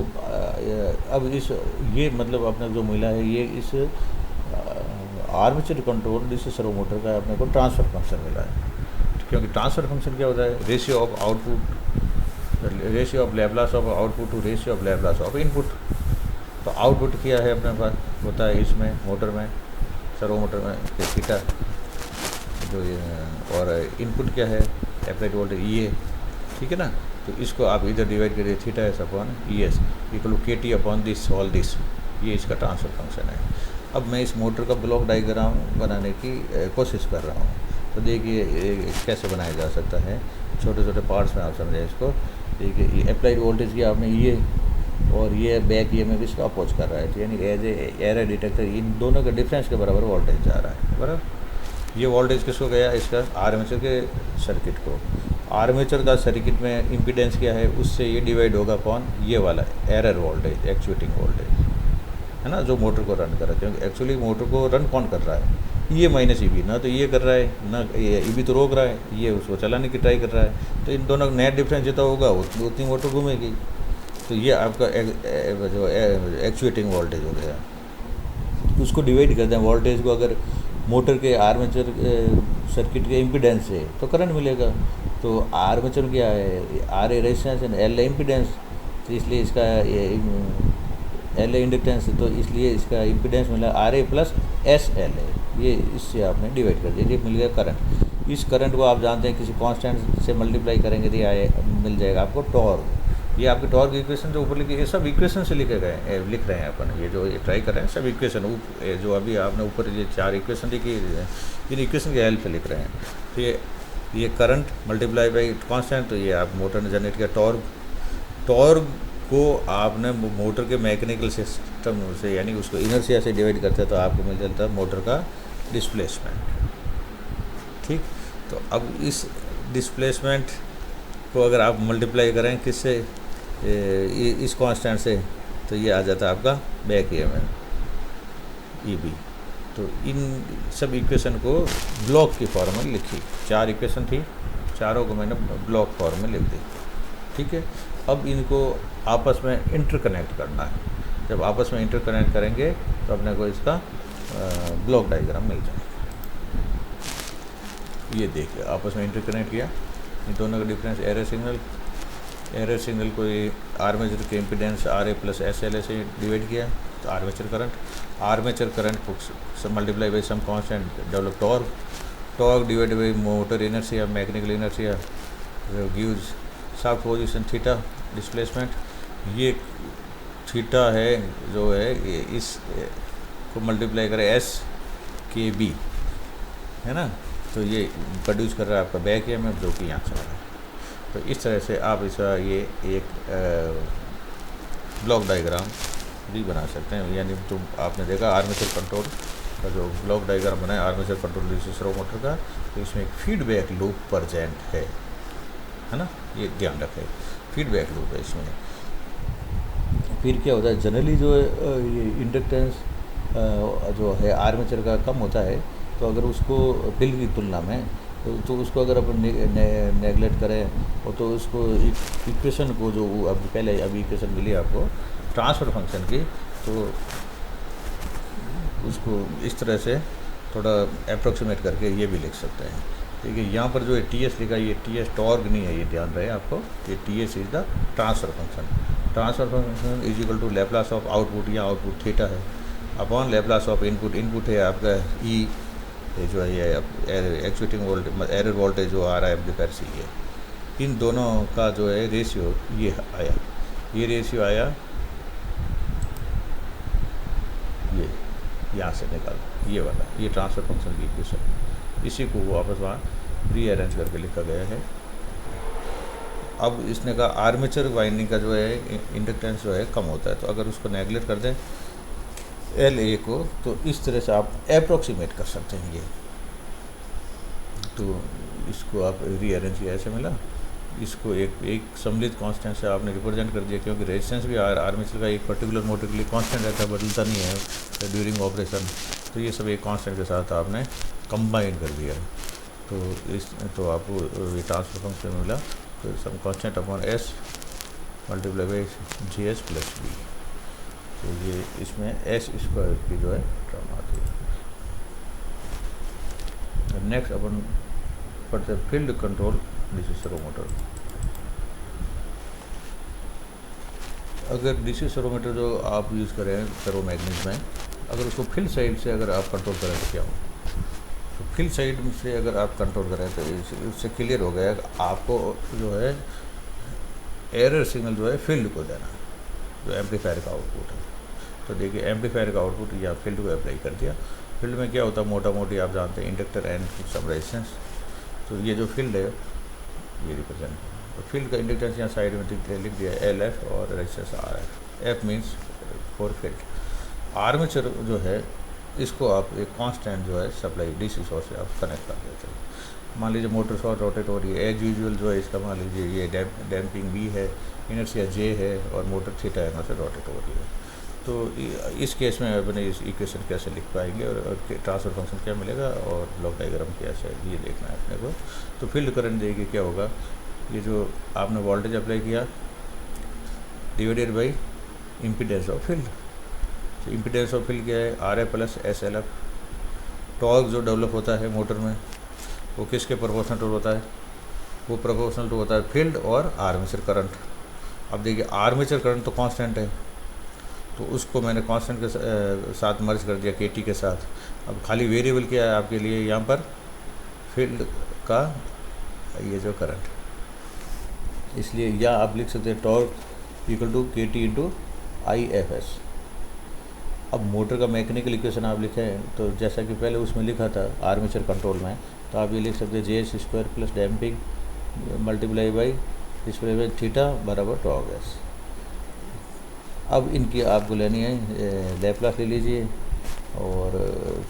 अब इस ये मतलब अपने जो मिला है ये इस armature control DC servo motor का अपने को ट्रांसफ़र फंक्शन मिला है। क्योंकि ट्रांसफ़र फंक्शन क्या होता है, ratio of output, ratio of Laplace of output to ratio of Laplace of input. तो आउटपुट क्या है अपने पास होता है इसमें मोटर में, सर्वो मोटर में थीटा जो और इनपुट क्या है अप्लाइड वोल्टेज ये, ठीक है ना। तो इसको आप इधर डिवाइड करिए, theta S upon E S equal to K T upon this all this, ये इसका ट्रांसफ़र फंक्शन है। अब मैं इस मोटर का ब्लॉक डायग्राम बनाने की कोशिश कर रहा हूँ। तो देखिए कैसे बनाया जा सकता है, छोटे छोटे पार्ट्स में आप समझें इसको। देखिए ये अप्लाइड वोल्टेज की आपने ये और ये बैक ये में भी इसका अपोज कर रहा है, तो यानी एज ए एरर डिटेक्टर इन दोनों के डिफरेंस के बराबर वोल्टेज जा रहा है, बराबर। ये वोल्टेज किसको गया, इसका आर्मेचर के सर्किट को। आर्मेचर का सर्किट में इम्पीडेंस क्या है, उससे ये डिवाइड होगा कौन, ये वाला एरर वोल्टेज, एक्चुएटिंग वोल्टेज है ना, जो मोटर को रन कर रहा है। क्योंकि एक्चुअली मोटर को रन कौन कर रहा है, ये माइनस ई बी, ना तो ये कर रहा है ना ये ई बी तो रोक रहा है, ये उसको चलाने की ट्राई कर रहा है। तो इन दोनों का नेट डिफरेंस जितना होगा उतनी मोटर घूमेगी। तो ये आपका जो एक्चुएटिंग वोल्टेज हो गया। उसको डिवाइड करते हैं वोल्टेज को, अगर मोटर के आर्मेचर सर्किट के इम्पीडेंस से तो करंट मिलेगा। तो आर्मेचर क्या है, R A resistance and L A impedance, तो इसलिए इसका एल ए इंडक्टेंस, तो इसलिए इसका इम्पीडेंस मिला R A plus S L A, ये इससे आपने डिवाइड कर दिया, ये मिल गया करंट। इस करंट को आप जानते हैं किसी कांस्टेंट से मल्टीप्लाई करेंगे तो ये मिल जाएगा आपको टॉर्क। ये आपके टॉर्क इक्वेशन जो ऊपर लिखी, ये सब इक्वेशन से लिख रहे हैं अपन, ये जो ये ट्राई कर रहे हैं सब इक्वेशन, जो अभी आपने ऊपर ये 4 इक्वेशन लिखी इन इक्वेशन के हेल्प से लिख रहे हैं। तो ये करंट मल्टीप्लाई बाई कांस्टेंट, तो ये आप मोटर ने जनरेट किया टॉर्क। टॉर्क को आपने मोटर के मैकेनिकल सिस्टम से यानी उसको इनर्शिया से डिवाइड करते हैं तो आपको मिल जाता है मोटर का डिस्प्लेसमेंट, ठीक। तो अब इस डिस्प्लेसमेंट को अगर आप मल्टीप्लाई करें किससे, इस कांस्टेंट से, तो ये आ जाता है आपका बैक ईएमएफ ई बी। तो इन सब इक्वेशन को ब्लॉक की फॉर्म में लिखी, 4 इक्वेशन थी, चारों को मैंने ब्लॉक फॉर्म में लिख दी, ठीक है। अब इनको आपस में इंटरकनेक्ट करना है। जब आपस में इंटरकनेक्ट करेंगे तो अपने को इसका ब्लॉक डायग्राम मिल जाएगा। ये देखिए आपस में इंटरकनेक्ट किया, इन दोनों का डिफरेंस एरर सिग्नल को ये आर्मेचर के impedance R A plus S L A से डिवाइड किया, तो आर्मेचर करंट को multiply by some constant develop torque divide by motor inertia mechanical inertia gives shaft position theta displacement. ये थीटा है जो है ये इस को मल्टीप्लाई करें एस के बी है ना, तो ये प्रोड्यूस कर रहा है आपका बैक ईएमएफ जो कि यहाँ से आ रहा है। तो इस तरह से आप इसका ये एक ब्लॉक डायग्राम भी बना सकते हैं। यानी जो आपने देखा आर्मेचर कंट्रोल का जो ब्लॉक डायग्राम बनाया armature control DC servo motor का, तो इसमें एक फीडबैक लूप प्रेजेंट है ना, ये ध्यान रखें, फीडबैक लूप है इसमें। फिर क्या होता है, जनरली जो ये इंडक्टेंस जो है आर्मेचर का कम होता है, तो अगर उसको फील्ड की तुलना में तो उसको अगर अपन नेगलेक्ट करें तो उसको इक्वेशन को जो अब पहले अभी इक्वेशन मिली आपको ट्रांसफ़र फंक्शन की, तो उसको इस तरह से थोड़ा अप्रोक्सीमेट करके ये भी लिख सकते हैं। ठीक है, यहाँ पर जो टी एस लिखा है ये टी एस टॉर्क नहीं है, ये ध्यान रहे आपको, ये T S is the transfer function. Transfer function is equal to Laplace of output, या आउटपुट थीटा है, upon Laplace of input, input है आपका ई, ये जो है ये एक्चुएटिंग वोल्टेज एरर वोल्टेज जो आ रहा है एम्पलीफायर से, ये इन दोनों का जो है रेशियो ये आया, ये रेशियो आया, ये यहाँ से निकाल ये वाला, ये ट्रांसफ़र फंक्शन की इक्वेशन। इसी को वापस वहाँ रीअरेंज करके लिखा गया है। अब इसने कहा आर्मेचर वाइंडिंग का जो है इंडक्टेंस जो है कम होता है, तो अगर उसको नेगलेक्ट कर दें एल ए को, तो इस तरह से आप अप्रोक्सीमेट कर सकते हैं ये। तो इसको आप रीअरेंज किया ऐसे मिला, इसको एक सम्मिलित कांस्टेंट से आपने रिप्रेजेंट कर दिया, क्योंकि रेजिस्टेंस भी आर्मेचर का एक पर्टिकुलर मोटर के लिए कांस्टेंट रहता है, बदलता नहीं है ड्यूरिंग ऑपरेशन। तो ये सब एक कांस्टेंट के साथ आपने कंबाइन कर दिया, तो आपको ये ट्रांसफर फंक्शन मिला, तो some constant upon S multiply by G S plus B. तो ये इसमें एस स्क्वायर की जो है टर्म आती है। नेक्स्ट अपन पढ़ते हैं field control DC servo motor. अगर डीसी सर्वो मोटर जो आप यूज़ करें सर्वो मैग्नेट में, अगर उसको फील्ड साइड से अगर आप कंट्रोल करें तो क्या हो, तो फील्ड साइड से अगर आप कंट्रोल करें तो इससे क्लियर हो गया कि आपको जो है एरर सिग्नल जो है फील्ड को देना, जो एम्पलीफायर का आउटपुट है। तो देखिए एम्पलीफायर का आउटपुट या फील्ड को अप्लाई कर दिया। फील्ड में क्या होता है, मोटा मोटी आप जानते हैं इंडक्टर एंड सब रेजिस्टेंस। तो ये जो फील्ड है ये रिप्रेजेंट, तो फील्ड का इंडक्टेंस यहाँ साइड में लिख दिया एल एफ और resistance R F. F means for field. Armature जो है इसको आप एक कांस्टेंट जो है सप्लाई डीसी सोर्स से आप कनेक्ट कर देते हैं। मान लीजिए मोटर शॉर्ट रोटेट हो रही है एज यूजुअल जो है, इसका मान लीजिए ये डैम्पिंग बी है, इनर्शिया जे है और मोटर थीटा एंगल से रोटेट हो रही है। तो इस केस में अपने इस इक्वेशन कैसे लिख पाएंगे और ट्रांसफर फंक्शन क्या मिलेगा और ब्लॉक डायग्राम कैसे है, ये देखना है अपने को। तो फील्ड करंट देगी क्या होगा, ये जो आपने वोल्टेज अप्लाई किया divided by impedance of field. तो इम्पीडेंस ऑफ फील्ड क्या है, R F plus S L F. Torque जो डेवलप होता है मोटर में वो किसके प्रोपोर्शनल टू होता है, वो प्रोपोर्शनल टू होता है फील्ड और आर्मेचर करंट। अब देखिए आर्मेचर करंट तो कांस्टेंट है, तो उसको मैंने कांस्टेंट के साथ मर्ज कर दिया के टी के साथ। अब खाली वेरिएबल क्या है आपके लिए यहाँ पर, फील्ड का ये जो करंट, इसलिए या आप लिख सकते हैं torque equal to K T into I F S. अब मोटर का मैकेनिकल इक्वेशन आप लिखें तो जैसा कि पहले उसमें लिखा था आर्मेचर कंट्रोल में, तो आप ये लिख सकते हैं जे S square plus damping multiply by square by theta बराबर टॉर्क एस। अब इनकी आपको लेनी है लैप्लास ले लीजिए और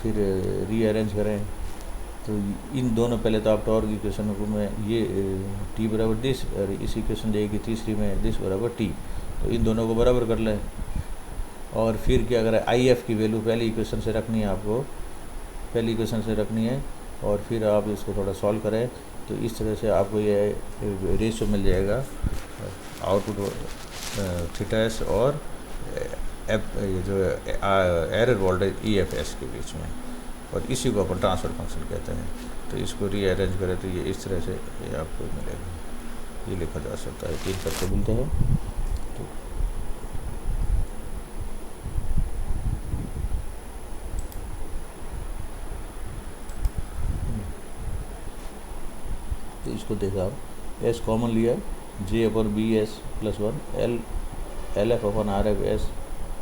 फिर रीअरेंज करें। तो इन दोनों, पहले तो आप टॉर्क इक्वेशन में ये टी बराबर दिस और इस इक्वेशन देगी तीसरी में दिस बराबर टी, तो इन दोनों को बराबर कर लें। और फिर क्या करें, आई एफ की वैल्यू पहली इक्वेशन से रखनी है आपको, पहली इक्वेशन से रखनी है और फिर आप इसको थोड़ा सॉल्व करें तो इस तरह से आपको ये रेशियो मिल जाएगा आउटपुट थीटा एस और ये जो error voltage E F S के बीच में, और इसी को अपन ट्रांसफर फंक्शन कहते हैं। तो इसको रीअरेंज करें तो ये इस तरह से ये आपको मिलेगा, ये लिखा जा सकता है, 3 करके मिलते हैं। तो इसको देखा आप एस कॉमन लिया, J upon B S plus 1 L F upon R F S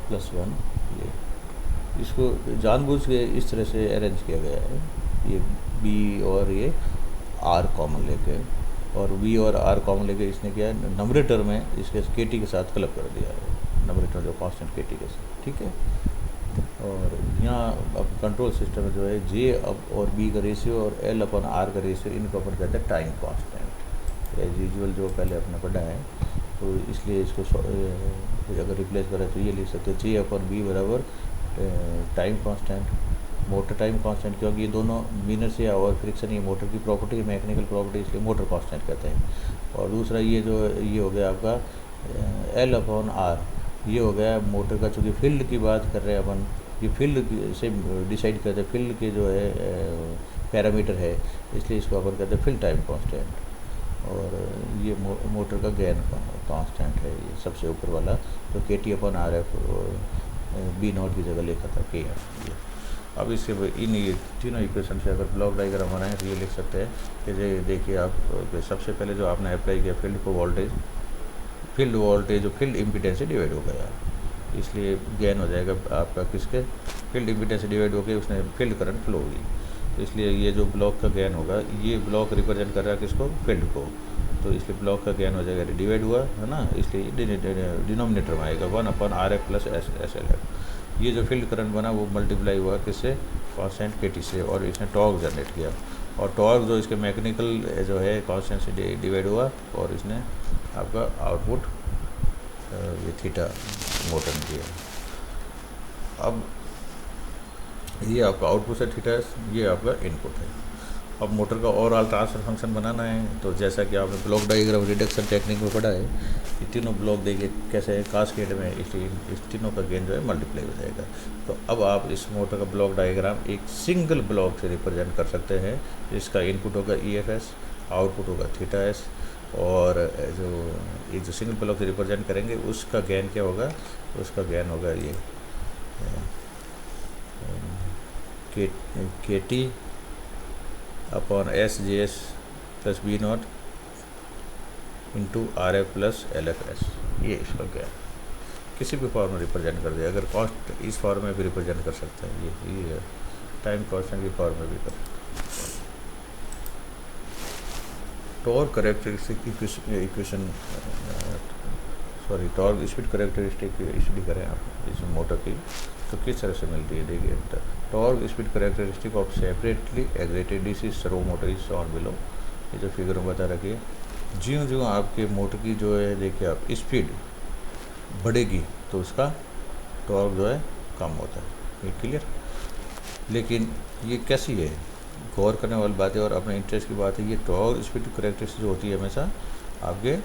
plus 1, ये इसको जानबूझ के इस तरह से अरेंज किया गया है, ये बी और ये आर कॉमन लेके, और बी और आर कॉमन लेके इसने किया है नंबरेटर में इसके के टी के साथ क्लब कर दिया है, नंबरेटर जो कांस्टेंट के टी के साथ, ठीक है। और यहाँ अब कंट्रोल सिस्टम जो है जे अब और बी का रेशियो और एल अपन आर का रेशियो, इनको अपन कहते हैं टाइम कांस्टेंट एज यूजुअल जो पहले अपने पढ़ा है। तो इसलिए इसको अगर रिप्लेस करें तो ये लिख सकते हैं जे अपन बी बराबर time constant, motor time constant, क्योंकि ये दोनों इनर्शिया और फ्रिक्शन ये मोटर की प्रॉपर्टी है, मैकेनिकल प्रॉपर्टी, इसलिए मोटर कांस्टेंट कहते हैं। और दूसरा ये जो ये हो गया आपका एल अपॉन आर, ये हो गया मोटर का, चूँकि फील्ड की बात कर रहे हैं अपन, ये फील्ड से डिसाइड करते हैं, फील्ड के जो है पैरामीटर है, इसलिए इसको अपन कहते हैं फील्ड टाइम कांस्टेंट। और ये मोटर का गेन कांस्टेंट है, ये सबसे ऊपर वाला, तो K T upon R F B naught की जगह लिखा था के एफ। अब इसके इन ये तीनों इक्वेशन से अगर ब्लॉक डायग्राम बनाएं तो ये लिख सकते हैं कि देखिए आप सबसे पहले जो आपने अप्लाई किया फील्ड को वोल्टेज, फील्ड वोल्टेज जो फील्ड इम्पीडेंस से डिवाइड हो गया, इसलिए गेन हो जाएगा आपका किसके, फील्ड इम्पीडेंस से डिवाइड होकर उसने फील्ड करंट फ्लो हुई। इसलिए ये जो ब्लॉक का गेन होगा, ये ब्लॉक रिप्रेजेंट कर रहा है किसको, फील्ड को, तो इसलिए ब्लॉक का गेन हो जाएगा, डिवाइड हुआ है ना, इसलिए डिनोमिनेटर में आएगा 1/RF + SLF। ये जो फील्ड करंट बना वो मल्टीप्लाई हुआ किससे, कांस्टेंट KT से, और इसने टॉर्क जनरेट किया, और टॉर्क जो इसके मैकेनिकल जो है कांस्टेंट से डिवाइड हुआ, और इसने आपका आउटपुट ये थीटा मोटर ने दिया। अब ये आपका आउटपुट है थीटा, ये आपका इनपुट है। अब मोटर का ओवरऑल ट्रांसफर फंक्शन बनाना है, तो जैसा कि आपने ब्लॉक डायग्राम रिडक्शन टेक्निक में पढ़ा है, ये तीनों ब्लॉक देखिए कैसे है कास्केड में, इसलिए इस तीनों का गेन जो है मल्टीप्लाई हो जाएगा। तो अब आप इस मोटर का ब्लॉक डायग्राम एक सिंगल ब्लॉक से रिप्रेजेंट कर सकते हैं। इसका इनपुट होगा EFS, आउटपुट होगा θS, और ये जो सिंगल ब्लॉक से रिप्रेजेंट करेंगे उसका गेन क्या होगा, उसका गेन होगा ये KT upon SJS + B0 × RF + LFS, ये इसका क्या है, किसी भी फॉर्म में रिप्रेजेंट कर दिया। अगर कॉस्ट इस फॉर्म में भी रिप्रेजेंट कर सकते हैं, ये टाइम कांस्टेंट की फॉर्म में भी कर सकते हैं। Torque characteristic equation, sorry torque speed characteristic study करें आप इस मोटर की, तो किस तरह से मिलती है, देखिए torque speed characteristic of separately excited DC servo motor is on below. ये जो फिगर में बता रखी है, ज्यों ज्यों आपके मोटर की जो है देखिए आप स्पीड बढ़ेगी तो उसका टॉर्क जो है कम होता है, ये क्लियर। लेकिन ये कैसी है, गौर करने वाली बात है और अपने इंटरेस्ट की बात है। ये टॉर्क स्पीड कैरेक्टरिस्टिक जो होती है हमेशा आपके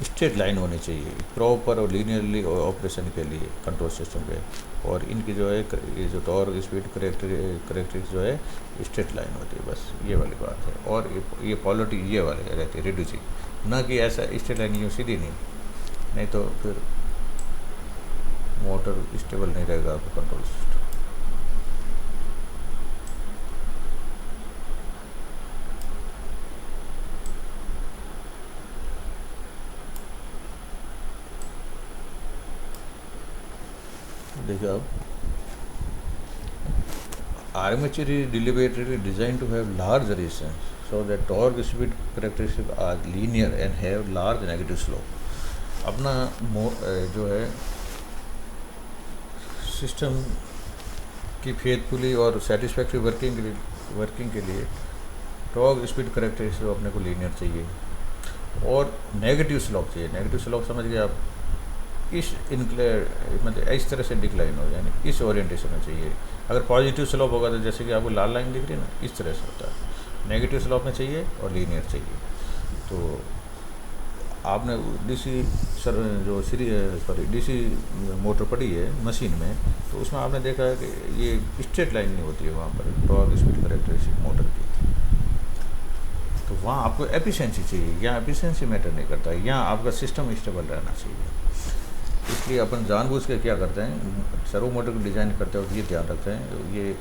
स्ट्रेट लाइन होनी चाहिए प्रॉपर और लीनियरली ऑपरेशन के लिए कंट्रोल सिस्टम पे, और इनकी जो है ये जो टॉर्क स्पीड कैरेक्टरिस्टिक जो है स्ट्रेट लाइन होती है, बस ये वाली बात है। और ये पोलरिटी ये वाली रहती है रिड्यूसिंग, ना कि ऐसा स्ट्रेट लाइन यूँ सीधी नहीं तो फिर मोटर स्टेबल नहीं रहेगा आपका कंट्रोल सिस्टम। देखिए अब armature is deliberately designed to have large resistance so that torque speed characteristics are linear and have large negative slope। अपना जो है सिस्टम की फेथफुली और सेटिस्फैक्ट्री वर्किंग के लिए टॉर्क स्पीड कैरेक्टरिस्टिक अपने को लीनियर चाहिए और नेगेटिव स्लोप चाहिए। नेगेटिव स्लोप समझ गए आप, इस मतलब इस तरह से डिक्लाइन हो, यानी इस ओरिएंटेशन में चाहिए। अगर पॉजिटिव स्लोप होगा तो जैसे कि आपको लाल लाइन दिख रही है ना, इस तरह से होता है। नेगेटिव स्लोप में चाहिए और लीनियर चाहिए। तो आपने डीसी मोटर पड़ी है मशीन में, तो उसमें आपने देखा है कि ये स्ट्रेट लाइन नहीं होती है वहाँ पर टॉर्क स्पीड कैरेक्टरिस्टिक मोटर की। तो वहाँ आपको एफिशिएंसी चाहिए, यहाँ एफिशिएंसी मैटर नहीं करता, यहाँ आपका सिस्टम स्टेबल रहना चाहिए। इसलिए अपन जानबूझ के क्या करते हैं, सर्वो मोटर को डिज़ाइन करते वक्त ये ध्यान रखते हैं ये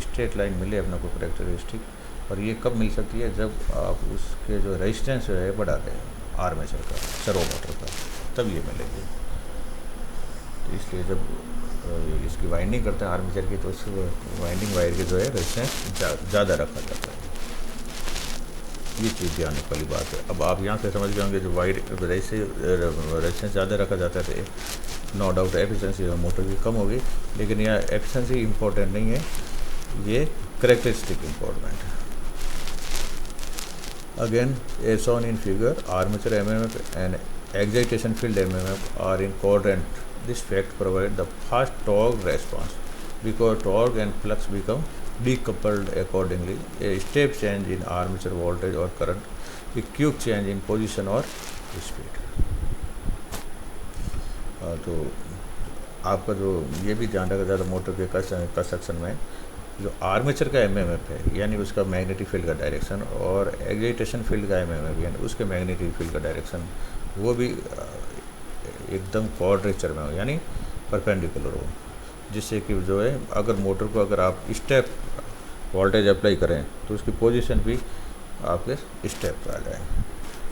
स्ट्रेट लाइन मिले अपने को कैरेक्टरिस्टिक। और ये कब मिल सकती है, जब आप उसके जो रेजिस्टेंस है बढ़ा दें आर्मेचर का, सर्वो मोटर का, तब ये मिलेगी। तो इसलिए जब इसकी वाइंडिंग करते हैं आर्मेचर की, तो उस वाइंडिंग वायर के जो है रेजिस्टेंस ज़्यादा रखा जाता है। ये चीज़ ध्यान रखने वाली बात है। अब आप यहाँ से समझ गए होंगे जो वाइड रेजिस्टेंस ज़्यादा रखा जाता है तो नो डाउट एफिशिएंसी मोटर की कम होगी, लेकिन यहाँ एफिशिएंसी इम्पोर्टेंट नहीं है, ये कैरेक्टरिस्टिक इम्पोर्टेंट है। Again as shown in figure, armature MMF and excitation field MMF are in coordinate. This fact provide the fast torque response because torque and flux become decoupled accordingly. A step change in armature voltage or current, a quick change in position or speed। तो आपका जो ये भी ध्यान रखा जाता है मोटर के कंस्ट्रक्शन में, जो आर्मेचर का एमएमएफ है यानी उसका मैग्नेटिक फील्ड का डायरेक्शन, और एक्साइटेशन फील्ड का एमएमएफ यानी उसके मैग्नेटिक फील्ड का डायरेक्शन, वो भी एकदम क्वाड्रेचर में हो यानी परपेंडिकुलर हो, जिससे कि जो है अगर मोटर को अगर आप स्टेप वोल्टेज अप्लाई करें तो उसकी पोजीशन भी आपके स्टेप पर आ जाए,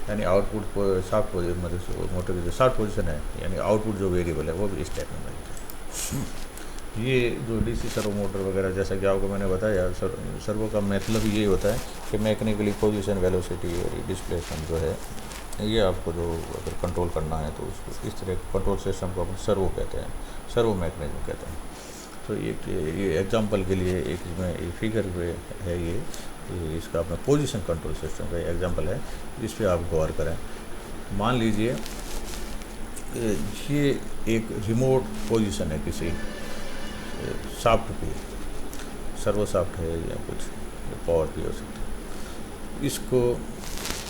यानी आउटपुट सॉफ्ट पोजीशन, मतलब मोटर की जो सॉफ्ट पोजीशन है यानी आउटपुट जो वेरिएबल है वो भी स्टेप में मिल जाए। ये जो डीसी सर्वो मोटर वगैरह, जैसा कि आपको मैंने बताया, सर्वो का मतलब ये होता है कि मैकेनिकली पोजीशन, वेलोसिटी और डिस्प्लेसमेंट जो है, ये आपको जो अगर कंट्रोल करना है तो उसको इस तरह कंट्रोल सिस्टम को अपन सर्वो कहते हैं, सर्वो मैकेनिज्म कहते हैं। तो ये एग्जांपल के लिए एक इसमें एक फिगर पे है, ये इसका अपना पोजीशन कंट्रोल सिस्टम का एग्जांपल है, इस पर आप गौर करें। मान लीजिए ये एक रिमोट पोजीशन है किसी सॉफ्ट पे, सर्वो सॉफ्ट है या कुछ पावर भी हो सकता है। इसको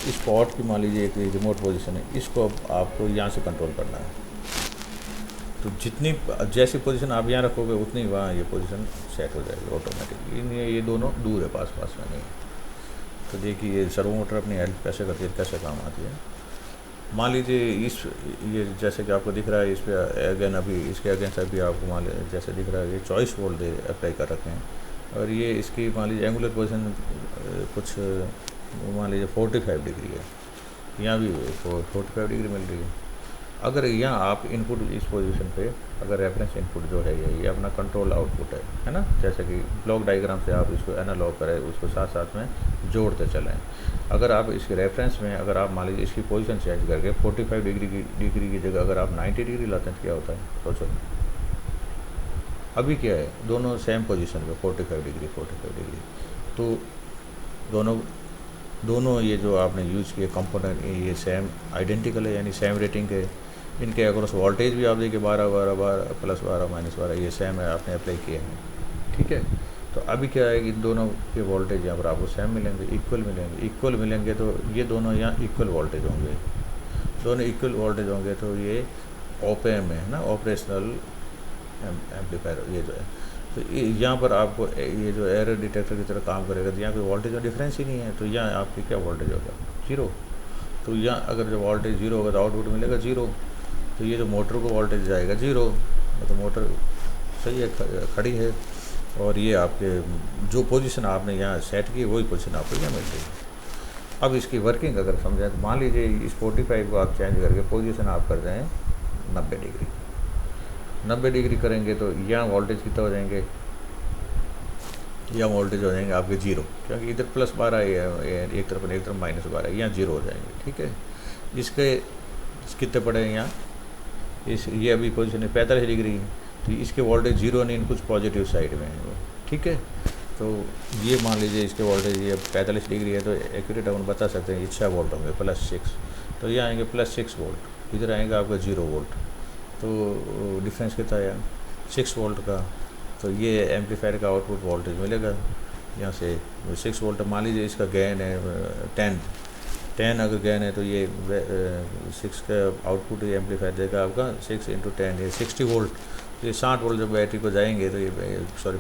इस पॉट की मान लीजिए एक रिमोट पोजीशन है, इसको अब आपको यहाँ से कंट्रोल करना है। तो जितनी जैसी पोजीशन आप यहाँ रखोगे उतनी वहाँ ये पोजीशन सेट हो जाएगी ऑटोमेटिकली। ये दोनों दूर है, पास पास में नहीं। तो देखिए ये सर्वो मोटर अपनी हेल्प कैसे करती है, कैसे काम आती है। मान लीजिए ये जैसे कि आपको दिख रहा है, इस पर अगेन अभी इसके अगेंस्ट अभी आपको मान लीजिए जैसे दिख रहा है, ये 24 वोल्ट दे अप्लाई कर रखे हैं, और ये इसकी मान लीजिए एंगुलर पोजीशन कुछ मान लीजिए 45 डिग्री है, यहाँ भी 45 डिग्री मिल रही है। अगर यहाँ आप इनपुट इस पोजीशन पे अगर रेफरेंस इनपुट जो है ये अपना कंट्रोल आउटपुट है ना, जैसे कि ब्लॉक डायग्राम से आप इसको एनालॉग करें, उसको साथ साथ में जोड़ते चलें। अगर आप इसके रेफरेंस में अगर आप मान लीजिए इसकी पोजीशन चेंज करके 45 डिग्री की जगह अगर आप 90 डिग्री लाते हैं तो क्या होता है, सोचो। अभी क्या है, दोनों सेम पोजीशन पे 45 डिग्री, तो दोनों ये जो आपने यूज़ किए कंपोनेंट ये सेम आइडेंटिकल है, यानी सेम रेटिंग के। इनके अक्रॉस वोल्टेज भी आप देखिए 12 प्लस 12 माइनस 12 ये सेम है, आपने अप्लाई किए हैं, ठीक है। तो अभी क्या है कि दोनों के वोल्टेज यहाँ पर आपको सेम मिलेंगे, इक्वल मिलेंगे। तो ये दोनों यहाँ इक्वल वोल्टेज होंगे, दोनों इक्वल वोल्टेज होंगे। तो ये OP-Amp है ना, ऑपरेशनल एम्पलीफायर ये जो है। तो यहाँ पर आपको ये जो एरर डिटेक्टर की तरह काम करेगा, तो यहाँ पे वोल्टेज में डिफरेंस ही नहीं है, तो यहाँ आपकी क्या वोल्टेज होगा, 0। तो यहाँ अगर जब वोल्टेज 0 होगा तो आउटपुट मिलेगा 0। तो ये जो मोटर को वोल्टेज जाएगा 0, तो मोटर सही है, खड़ी है, और ये आपके जो पोजीशन आपने यहाँ सेट की वही पोजीशन आपको यहाँ मिल रही है। अब इसकी वर्किंग अगर समझाएं तो मान लीजिए इस 45 को आप चेंज करके पोजीशन आप कर दें 90 डिग्री करेंगे, तो यहाँ वोल्टेज कितना हो जाएंगे, यहाँ वोल्टेज हो जाएंगे आपके 0, क्योंकि इधर प्लस 12 है, एक तरफ माइनस 12 है, यहाँ 0 हो जाएंगे, ठीक है। इसके कितने पड़े हैं यहाँ, ये अभी पोजीशन है 45 डिग्री, तो इसके वोल्टेज 0 नहीं, कुछ पॉजिटिव साइड में है वो, ठीक है। तो ये मान लीजिए इसके वोल्टेज ये 45 डिग्री है, तो एक्यूरेट हम बता सकते हैं ये 6 वोल्ट होंगे, +6। तो ये आएंगे +6 वोल्ट, इधर आएंगे आपका 0 वोल्ट। तो डिफरेंस कितना है 6 वोल्ट का। तो ये एम्पलीफायर का आउटपुट वोल्टेज मिलेगा यहाँ से 6 वोल्ट। मान लीजिए इसका गेन है 10 अगर गेन है, तो ये 6 का आउटपुट ये एम्पलीफायर देगा आपका 6 × 10 ये 60 वोल्ट। तो ये 60 वोल्ट जब बैटरी को जाएंगे तो ये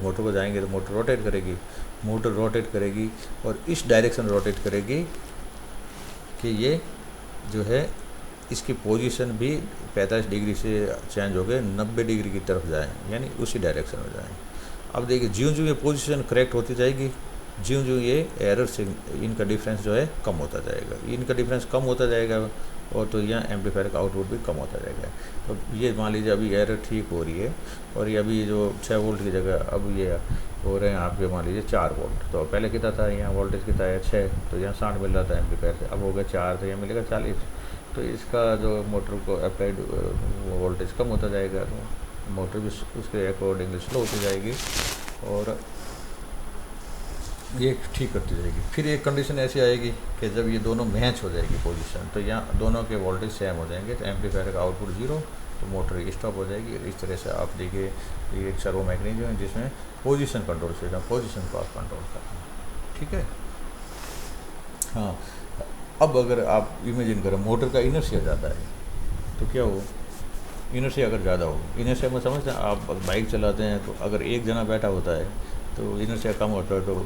मोटर को जाएंगे, तो मोटर रोटेट करेगी और इस डायरेक्शन रोटेट करेगी कि ये जो है इसकी पोजीशन भी 45 डिग्री से चेंज हो गए 90 डिग्री की तरफ जाएं, यानी उसी डायरेक्शन में जाएं। अब देखिए ज्यों ये पोजीशन करेक्ट होती जाएगी, ज्यों ये एरर से इनका डिफरेंस जो है कम होता जाएगा, इनका डिफरेंस कम होता जाएगा, और तो यहाँ एम्पलीफायर का आउटपुट भी कम होता जाएगा। तो ये मान लीजिए अभी एरर ठीक हो रही है, और ये अभी जो 6 वोल्ट की जगह अब ये हो रहे हैं आपके मान लीजिए 4 वोल्ट। तो पहले कितना था, यहाँ वोल्टेज कितना है 6, तो यहाँ 60 मिल रहा था एम्पलीफायर से, अब हो गया 4, तो यहाँ मिलेगा 40। तो इसका जो मोटर को अप्लाइड वोल्टेज कम होता जाएगा, तो मोटर भी उसके अकॉर्डिंगली स्लो होती जाएगी और ये ठीक करती जाएगी। फिर एक कंडीशन ऐसी आएगी कि जब ये दोनों मैच हो जाएगी पोजीशन, तो यहाँ दोनों के वोल्टेज सेम हो जाएंगे, तो एम्पलीफायर का आउटपुट 0, तो मोटर स्टॉप हो जाएगी। इस तरह से आप देखिए ये एक सर्वो मैकेनिज्म है जिसमें पोजीशन कंट्रोल सिस्टम, पोजीशन को आप कंट्रोल करते हैं, ठीक है। हाँ, अब अगर आप इमेजिन करें मोटर का इनर्शिया ज़्यादा है, तो क्या हो, इनर्शिया अगर ज़्यादा हो, इनर्शिया में समझते हैं आप बाइक चलाते हैं, तो अगर एक जना बैठा होता है तो इनर्शिया कम होता है, तो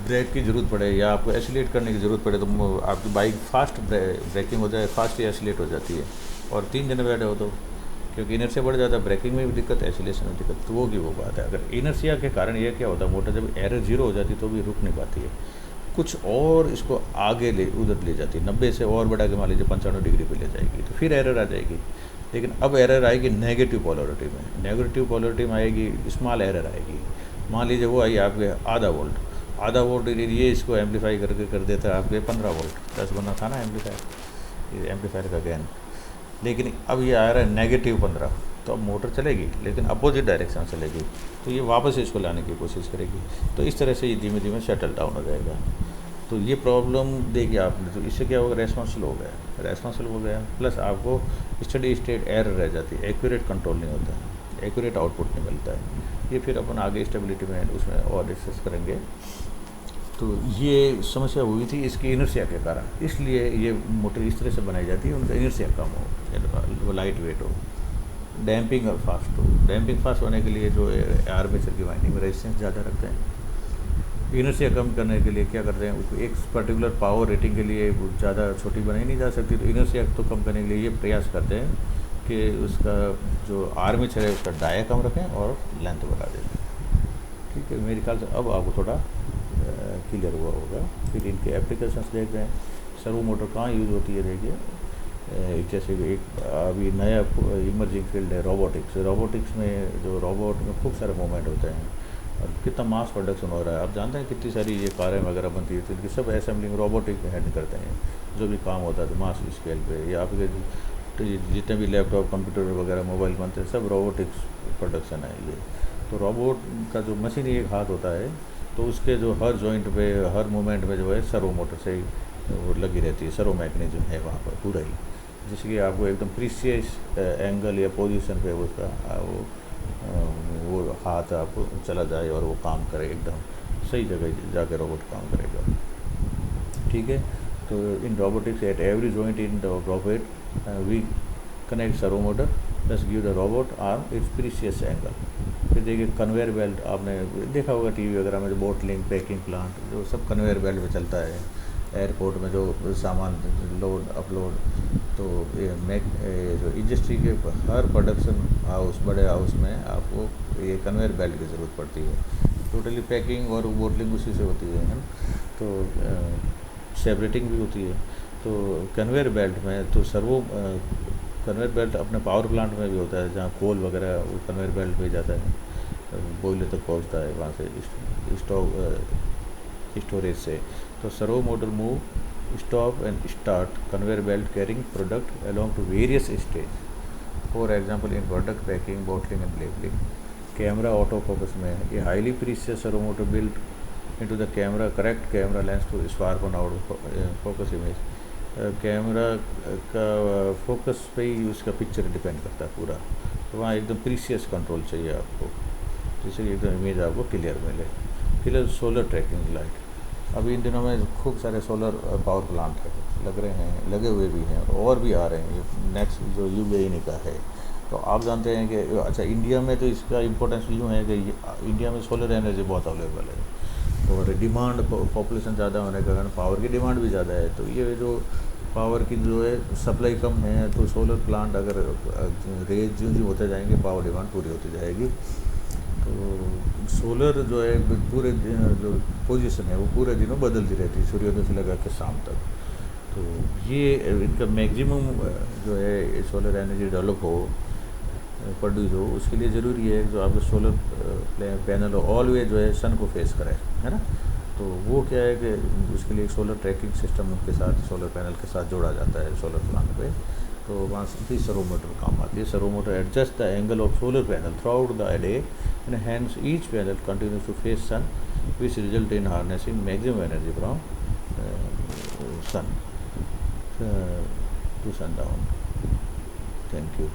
ब्रेक की ज़रूरत पड़े या आपको एक्सीलेट करने की ज़रूरत पड़े, तो आपकी बाइक फास्ट ब्रेकिंग हो जाए, फास्ट ही एक्सीलेट हो जाती है। और 3 जने बैठे हो तो क्योंकि इनर्शिया बढ़ जाता है, ब्रेकिंग में भी दिक्कत है, एक्सीलेशन में दिक्कत, तो वो की वो बात है। अगर इनर्शिया के कारण ये क्या होता है, मोटर जब एरर 0 हो जाती तो भी रुक नहीं पाती है, कुछ और इसको आगे उधर ले जाती है, 90 से और बढ़ा के मान लीजिए 95 डिग्री पे ले जाएगी, तो फिर एरर आ जाएगी। लेकिन अब एरर आएगी नेगेटिव पोलैरिटी में। नेगेटिव पोलैरिटी में आएगी स्मॉल एरर आएगी। मान लीजिए वो आई आपके आधा वोल्ट ये इसको एम्पलीफाई करके कर देता है आपके 15 वोल्ट। 10 गुना था ना एम्पलीफायर, ये एम्पलीफायर का गेन। लेकिन अब ये आ रहा है -15, तो अब मोटर चलेगी लेकिन अपोजिट डायरेक्शन चलेगी, तो ये वापस इसको लाने की कोशिश करेगी। तो इस तरह से ये धीमे धीमे सेटल डाउन हो जाएगा। तो ये प्रॉब्लम देखिए आपने, तो इससे क्या होगा, रेस्पॉन्सिबल हो गया, प्लस आपको स्टडी स्टेट एरर रह जाती है, एक्यूरेट कंट्रोल नहीं होता है, एक्यूरेट आउटपुट नहीं मिलता है। ये फिर अपन आगे स्टेबिलिटी में उसमें और डिस्कस करेंगे। तो ये समस्या हुई थी इसकी इनर्शिया के कारण, इसलिए ये मोटर इस तरह से बनाई जाती है उनका इनर्शिया कम हो, वो लाइट वेट हो, डैम्पिंग और फास्ट हो। डैम्पिंग फास्ट होने के लिए जो आर्मेचर की वाइंडिंग में रेजिस्टेंस ज़्यादा रखते हैं। इनर्शिया कम करने के लिए क्या करते हैं, उसको एक पर्टिकुलर पावर रेटिंग के लिए ज़्यादा छोटी बनाई नहीं जा सकती, तो इनर्शिया तो कम करने के लिए ये प्रयास करते हैं कि उसका जो आर्मेचर है उसका डाया कम रखें और लेंथ बढ़ा दें। ठीक है, मेरे ख्याल से अब आपको थोड़ा क्लियर हुआ होगा। फिर इनके एप्लीकेशंस देख रहे हैं। सर्वो मोटर कहाँ यूज़ होती है, देखिए जैसे एक अभी नया इमर्जिंग फील्ड है रोबोटिक्स में, जो रोबोट में खूब सारे मूवमेंट होते हैं और कितना मास प्रोडक्शन हो रहा है। आप जानते हैं कितनी सारी ये कारें वगैरह बनती है, तो इनकी सब असेंबलिंग रोबोटिक हैंड करते हैं। जो भी काम होता है तो मास स्केल पे, या आपके जितने भी लैपटॉप कंप्यूटर वगैरह मोबाइल बनते हैं सब रोबोटिक्स प्रोडक्शन है ये। तो रोबोट का जो मशीनरी एक हाथ होता है, तो उसके जो हर जॉइंट पे हर मूवमेंट में जो है सर्वो मोटर से ही वो लगी रहती है, सर्वो मैकेनिज्म है वहाँ पर पूरा ही, जिससे कि आपको एकदम प्रीसियस एंगल या पोजीशन पे उसका वो हाथ आपको चला जाए और वो काम करे, एकदम सही जगह जाके रोबोट काम करेगा। ठीक है, तो in robotics at every joint in the robot we connect servo motor plus give the robot arm its precise angle. फिर देखिए कन्वेयर बेल्ट, आपने देखा होगा टीवी वगैरह में, जो बोटलिंग, पैकिंग प्लांट, जो सब कन्वेयर बेल्ट पे चलता है। एयरपोर्ट में जो सामान लोड अपलोड, तो ये जो इंडस्ट्री के हर प्रोडक्शन हाउस, बड़े हाउस में आपको ये कन्वेयर बेल्ट की ज़रूरत पड़ती है। टोटली पैकिंग और बोटलिंग उसी से होती है। तो सेपरेटिंग भी होती है। तो कन्वेयर बेल्ट में तो कन्वेयर बेल्ट अपने पावर प्लांट में भी होता है, जहाँ कोल वगैरह वो कन्वेयर बेल्ट पे जाता है, बॉयलर तक पहुँचता है, वहाँ से स्टोरेज से। तो servo motor move, stop and start conveyor belt carrying product along to various stage, for example in product packing, bottling and labelling. Camera auto focus में ये highly precise servo motor built into the camera, correct camera lens to spark on out focus image. Camera का फोकस पे ही उसका पिक्चर डिपेंड करता है पूरा, तो वहाँ एकदम प्रीसियस कंट्रोल चाहिए आपको, जिससे कि एकदम इमेज आपको क्लियर मिले। फिर सोलर ट्रैकिंग लाइट, अभी इन दिनों में खूब सारे सोलर पावर प्लांट लगे हुए भी हैं और भी आ रहे हैं। ये नेक्स्ट जो यूएई का है, तो आप जानते हैं कि अच्छा इंडिया में तो इसका इम्पोर्टेंस यूँ है कि इंडिया में सोलर एनर्जी बहुत अवेलेबल है और डिमांड, पॉपुलेशन ज़्यादा होने के कारण पावर की डिमांड भी ज़्यादा है। तो ये जो पावर की जो है सप्लाई कम है, तो सोलर प्लांट अगर रेज जो होते जाएंगे, पावर डिमांड पूरी होती जाएगी। तो सोलर जो है पूरे जो पोजीशन है वो पूरे दिनों बदलती रहती है, सूर्योदय से लगा के शाम तक। तो ये इनका मैक्सिमम जो है सोलर एनर्जी डेवलप हो, प्रोड्यूस हो, उसके लिए ज़रूरी है जो आपका सोलर पैनल हो ऑलवेज जो है सन को फेस करे, है ना। तो वो क्या है कि उसके लिए एक सोलर ट्रैकिंग सिस्टम उनके साथ, सोलर पैनल के साथ जोड़ा जाता है सोलर प्लांट पे। तो वहाँ से सर्वो मोटर काम आती है। Servo motor adjust the angle of solar panel throughout the day and hence each panel continues to face sun which result in harnessing maximum energy from sun to sundown. Thank you.